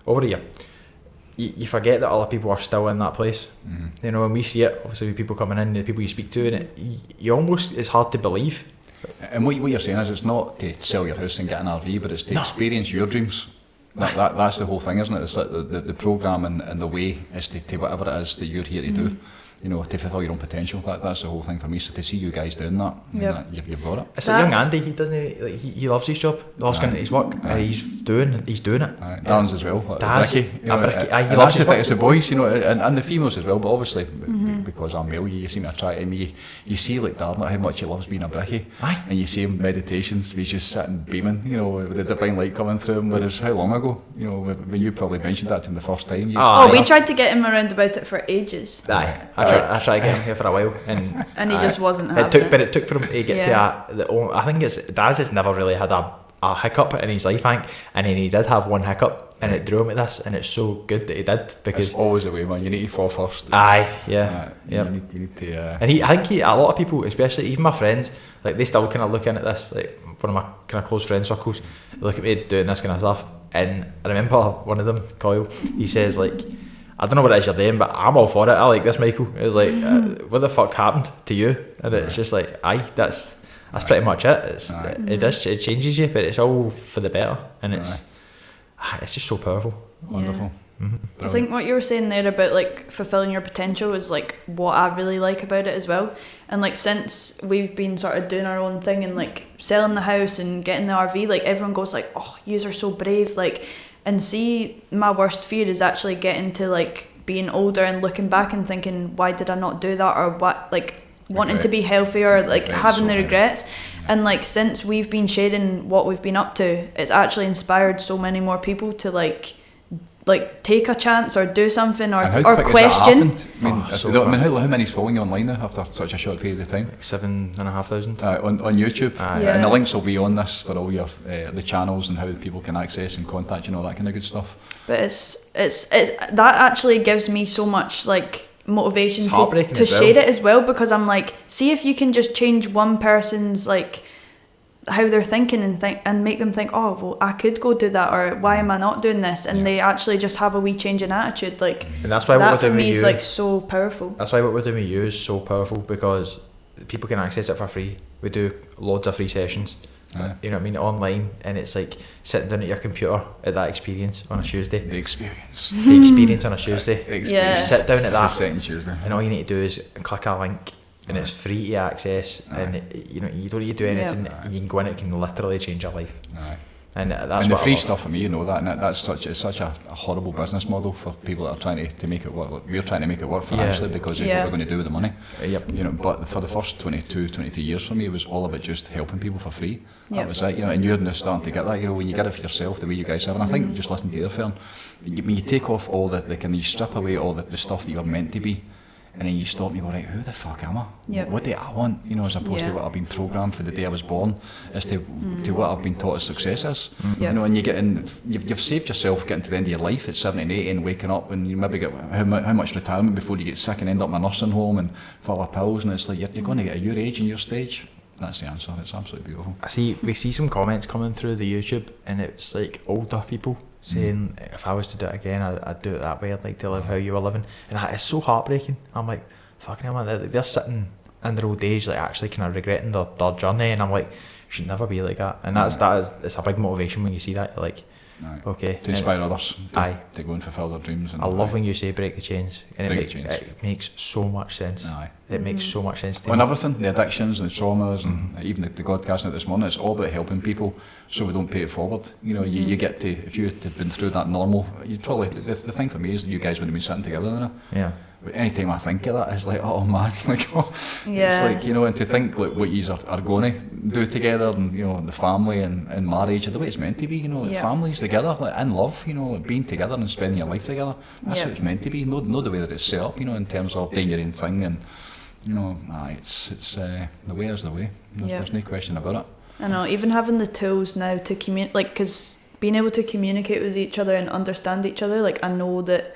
over a year. You forget that other people are still in that place. You know, when we see it, obviously with people coming in, the people you speak to, and you almost, it's hard to believe. And what you're saying is it's not to sell your house and get an RV, but it's to experience your dreams. That's the whole thing, isn't it? It's like the programme and the way is to whatever it is that you're here to do. You know, to fulfil your own potential. That's the whole thing for me. So to see you guys doing that, you've got it. It's like young Andy. He doesn't. Like, he loves his job. He loves getting his work. He's doing it. Dan's as well. Like Daz, Bricky, you know, Bricky, and he loves that's the his thing. work. It's the boys, you know, and the females as well. But obviously, because I'm male, you seem to attract him. You see like Darren, how much he loves being a Bricky, and you see him meditations. He's just sitting beaming, you know, with the divine light coming through him. Whereas how long ago, you know, when you probably mentioned that to him the first time. We tried to get him around about it for ages. I tried to get him here for a while, and he just wasn't having it took for him to get to I think it's Daz has never really had a hiccup in his life, Hank, and then he did have one hiccup, and it drew him to this, and it's so good that he did, because it's always the way, man. You need to fall first. You need to. And I think a lot of people, especially even my friends, like they still kind of look in at this. Like one of my kind of close friend circles, they look at me doing this kind of stuff, and I remember one of them, Coyle, he says like, I don't know what it is you're doing, but I'm all for it. I like this, Michael. It's like, what the fuck happened to you? And it's just like, that's pretty much it. It changes you, but it's all for the better, and it's just so powerful. Wonderful. I think what you were saying there about like fulfilling your potential is like what I really like about it as well. And like since we've been sort of doing our own thing and like selling the house and getting the RV, like everyone goes like, oh, yous are so brave, like. And see, my worst fear is actually getting to like being older and looking back and thinking, why did I not do that, or what, like wanting to be healthier, like having the regrets. And like since we've been sharing what we've been up to, it's actually inspired so many more people to like take a chance or do something or question. How many's following you online now after such a short period of time? Like 7,500 on YouTube. And the links will be on this for all your the channels and how people can access and contact you and all that kind of good stuff. But it's that actually gives me so much like motivation to share it as well, because I'm like, see if you can just change one person's like how they're thinking and make them think, oh well, I could go do that, or why am I not doing this, and they actually just have a wee change in attitude, like, and that's why that what we're doing for me with is you, like so powerful. That's why what we're doing with you is so powerful, because people can access it for free. We do loads of free sessions, you know what I mean, online, and it's like sitting down at your computer at that experience on a Tuesday. The experience on a Tuesday. Sit down at that second Tuesday, and all you need to do is click a link, and it's free to access, and you don't need to do anything. You can go in, it can literally change your life. And that's the free stuff for me, you know that, and that's such a horrible business model for people that are trying to make it work. We're trying to make it work financially because of what we're going to do with the money. You know, but for the first 22, 23 years for me, it was all about just helping people for free. That was it, you know. And you're now starting to get that, you know, when you get it for yourself the way you guys have. And I think just listening to your Fern, when you take off all you strip away all the stuff that you're meant to be. And then you stop and you go, right, who the fuck am I? What do I want? You know, as opposed to what I've been programmed for the day I was born, as to what I've been taught as success is. You know, and you get in, you've saved yourself getting to the end of your life at 70 and 80 and waking up, and you maybe get how much retirement before you get sick and end up in a nursing home and full of pills, and it's like you're going to get at your age and your stage. That's the answer. It's absolutely beautiful. We see some comments coming through the YouTube, and it's like older people saying, if I was to do it again, I'd do it that way. I'd like to live how you were living, and that is so heartbreaking. I'm like, fucking hell, man, they're sitting in their old age, like actually kind of regretting their journey, and I'm like, should never be like that. And it's a big motivation when you see that. You're like, okay, to inspire others to go and fulfill their dreams. And I love when you say break the chains, and it makes so much sense. It makes so much sense to me. And everything, the addictions and the traumas, and even the Godcasting at this morning, it's all about helping people so we don't pay it forward. You know, you get to, if you had been through that normal, you'd probably, the thing for me is that you guys would have been sitting together now. But anytime I think of that, it's like, oh man, like, it's like, you know, and to think like what you are going to do together, and you know, the family and marriage, the way it's meant to be, you know, like families together, like in love, you know, like being together and spending your life together. That's how it's meant to be. No, the way that it's set up, you know, in terms of doing your own thing, and you know, it's the way is the way. There's no question about it. I know, even having the tools now to communicate, like, because being able to communicate with each other and understand each other, like, I know that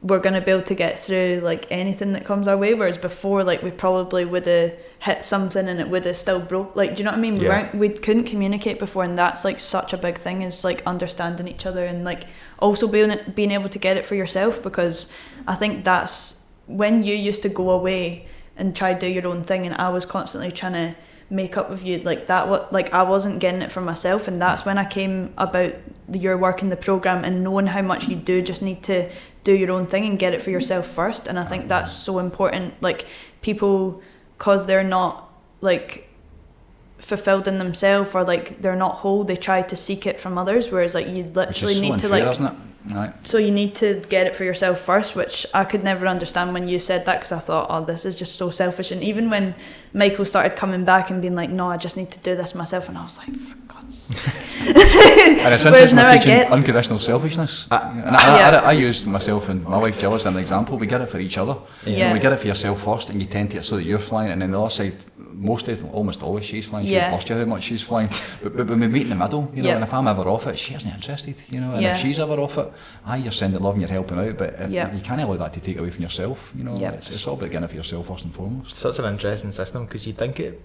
we're going to be able to get through like anything that comes our way, whereas before, like, we probably would have hit something and it would have still broke, like, do you know what I mean? We couldn't communicate before, and that's like such a big thing, is like understanding each other, and like also being able to get it for yourself, because I think that's when you used to go away and try to do your own thing, and I was constantly trying to make up with you, like that, what, like, I wasn't getting it for myself, and that's when I came about your work in the programme and knowing how much you do just need to do your own thing and get it for yourself first. And I think that's so important. Like, people, cause they're not like fulfilled in themselves, or like they're not whole, they try to seek it from others, whereas like you literally need to, like, isn't it? So you need to get it for yourself first, which I could never understand when you said that, because I thought, oh, this is just so selfish. And even when Michael started coming back and being like, no, I just need to do this myself, and I was like, for God's sake. And it's interesting, we're teaching unconditional selfishness. I use myself and my wife Jill as an example. We get it for each other. You know, we get it for yourself first, and you tend to, so that you're flying, and then the other side, almost always she's flying. She'll bust you how much she's flying. But when we meet in the middle, you know, and if I'm ever off it, she isn't interested, you know, and if she's ever off it, you're sending love and you're helping out, but if you can't allow that to take away from yourself, you know. It's all about getting it for yourself first and foremost. Such an interesting system, because you'd think it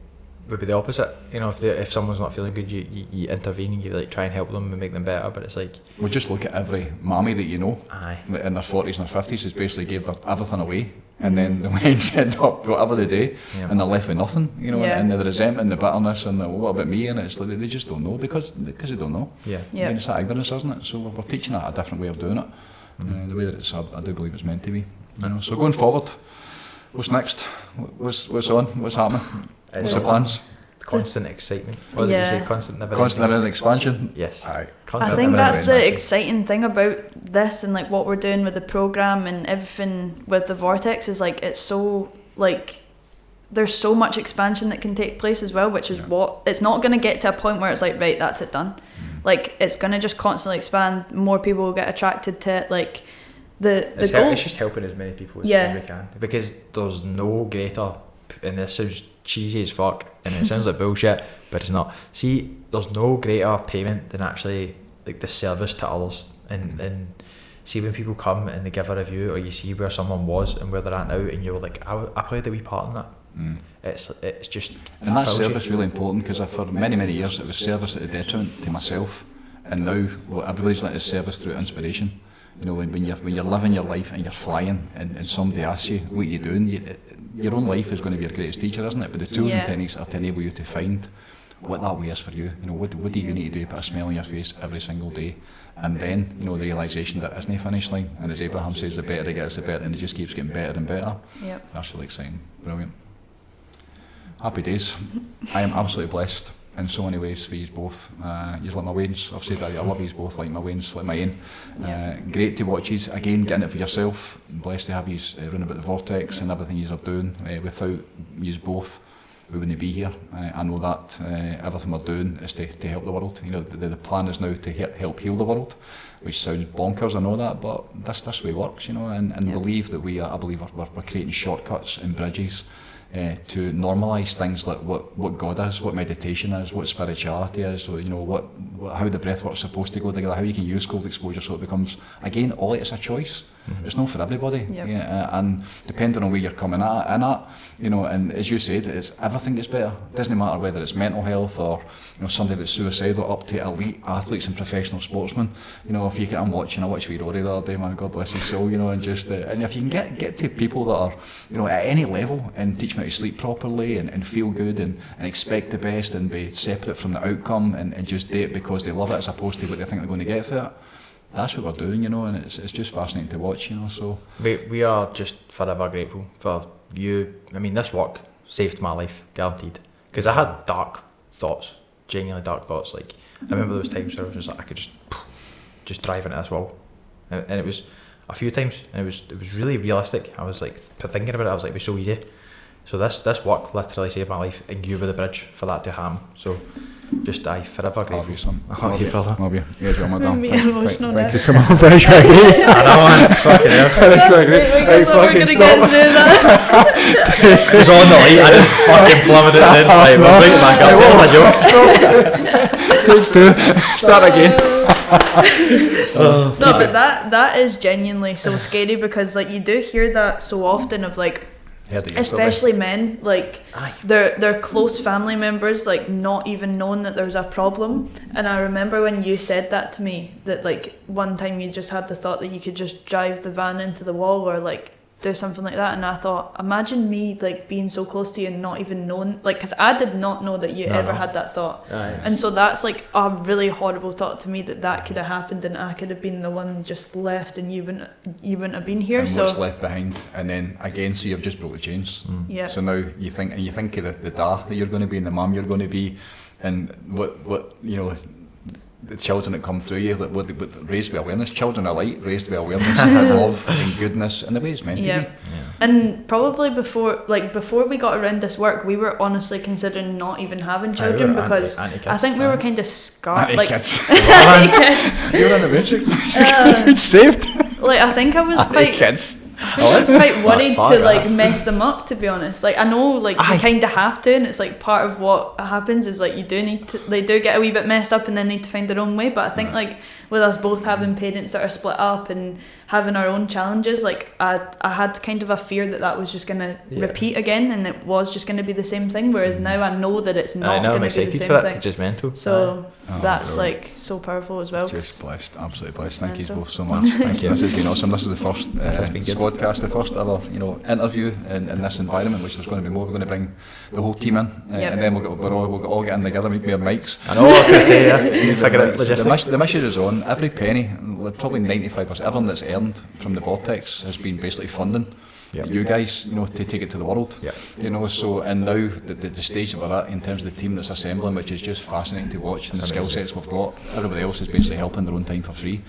would be the opposite, you know, if someone's not feeling good, you intervene and you like try and help them and make them better, but it's like, well, just look at every mammy that you know in their 40s and their 50s who's basically gave everything away, and then the wives end up whatever they do, and they're left with nothing, you know, and the resentment, the bitterness, and what about me, and it's like they just don't know, because they don't know. And it's that ignorance, isn't it? So we're teaching a different way of doing it, the way that it's, I do believe it's meant to be, you know. So going forward, what's next? What's on? What's happening? What's the plans? constant excitement. What was it you say? Constant never expansion. Yes. Aye. I think that's the exciting thing about this and like what we're doing with the program and everything with the Vortex is like it's so like there's so much expansion that can take place as well, which is what it's not going to get to a point where it's like right, that's it done. Like it's going to just constantly expand. More people will get attracted to it. Like the goal. It's just helping as many people as we can, because there's no greater, and this sounds cheesy as fuck and it sounds like bullshit, but it's not. See, there's no greater payment than actually like the service to others, and see when people come and they give a review, or you see where someone was and where they're at now, and you're like, I played a wee part in that. It's just, and that service really important, because for many years it was service at a detriment to myself, and now everybody's like a service through inspiration. You know, when you're living your life and you're flying, and somebody asks you what you're doing, your own life is going to be your greatest teacher, isn't it? But the tools and techniques are to enable you to find what that way is for you. You know, what do you need to do to put a smile on your face every single day? And then, you know, the realisation that isn't a finish line, and as Abraham says, the better it gets, the better, and it just keeps getting better and better. Yep. That's really exciting. Brilliant. Happy days. I am absolutely blessed in so many ways for you both. You like my Waynes. I've said that I love you both like my Waynes, like my own. Great to watch you again, getting it for yourself. Blessed to have you running about the Vortex and everything you are doing. Without you both, we wouldn't be here. I know that everything we're doing is to help the world. You know, the plan is now to help heal the world, which sounds bonkers, I know that, but this way works, you know, and believe that I believe we're creating shortcuts and bridges to normalise things like what God is, what meditation is, what spirituality is, so, you know, how the breathwork's supposed to go together, how you can use cold exposure, so it becomes, again, all it's a choice. It's not for everybody, and depending on where you're coming at, you know, and as you said, it's everything gets better. It doesn't matter whether it's mental health or, you know, somebody that's suicidal, up to elite athletes and professional sportsmen. You know, if you can, I watched Rory the other day, man, God bless his soul, you know, and just and if you can get to people that are, you know, at any level, and teach them how to sleep properly and feel good and expect the best and be separate from the outcome and just do it because they love it as opposed to what they think they're going to get for it. That's what we're doing, you know, and it's just fascinating to watch, you know. So we are just forever grateful for you. I mean, this work saved my life, guaranteed. Because I had dark thoughts, genuinely dark thoughts. Like, I remember those times where I was just like, I could just drive into this wall, and it was a few times, and it was really realistic. I was like thinking about it. I was like, it was so easy. So this work literally saved my life, and you were the bridge for that to happen. So. Just forever grateful. Love you, son. Love you, brother. Love you. Yeah, you're my dad. Thank you so much. Finish my agree. I know, man. Fucking hell. Finish my agree. Hey, fucking stop. It was on the light. I just fucking plummeted it in. Right, we'll bring it back up. It's a joke. Take 2. Start again. No, but that is genuinely so scary, because like you do hear that so often of like, especially men, like their close family members like not even knowing that there's a problem. And I remember when you said that to me, that like one time you just had the thought that you could just drive the van into the wall or like do something like that, and I thought, imagine me like being so close to you and not even knowing, like, because I did not know that you ever had that thought. And so that's like a really horrible thought to me, that could have happened and I could have been the one just left and you wouldn't have been here. And so what's left behind, and then again, so you've just broke the chains. So now you think of the dad that you're going to be and the mum you're going to be, and what you know, the children that come through you, that raised with awareness. Children are light, raised with awareness, love and goodness, and the way it's meant to be. Yeah. And probably before we got around this work, we were honestly considering not even having children, because I think we were kind of scarred. Like kids. You're in the Matrix. It's saved. Like I think I was quite. Kids. I was quite worried to like mess them up, to be honest. Like I know, like you kind of have to, and it's like part of what happens is like they do get a wee bit messed up and then need to find their own way. But I think like with us both having parents that are split up and having our own challenges, like I had kind of a fear that was just going to repeat again, and it was just going to be the same thing, whereas now I know that it's not going to be the same thing. Just mental. So that's like so powerful as well. Just blessed, absolutely blessed. Thank you both so much. Thank you. This has been awesome. This is the first Squadcast, the first ever interview in this environment, which there's going to be more. We're going to bring the whole team in, and then we'll all get in together. We need more mics. I know. I was going to say, figure out logistics. The mission is on. Every penny, probably 95%, everything that's earned from the Vortex has been basically funding you guys, you know, to take it to the world. You know, so and now the stage that we're at in terms of the team that's assembling, which is just fascinating to watch, and the skill sets we've got. Everybody else is basically helping their own time for free.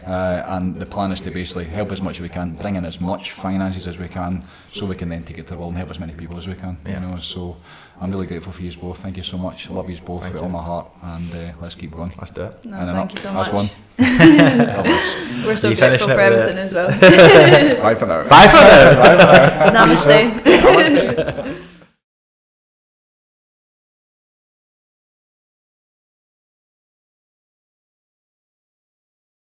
And the plan is to basically help as much as we can, bring in as much finances as we can, so we can then take it to the world and help as many people as we can. You know, so I'm really grateful for you both. Thank you so much. I love you both with all my heart, and let's keep going. Let's do it. No, thank you so much. One. We're so grateful for everything as well. Bye for now. Bye for now. Namaste.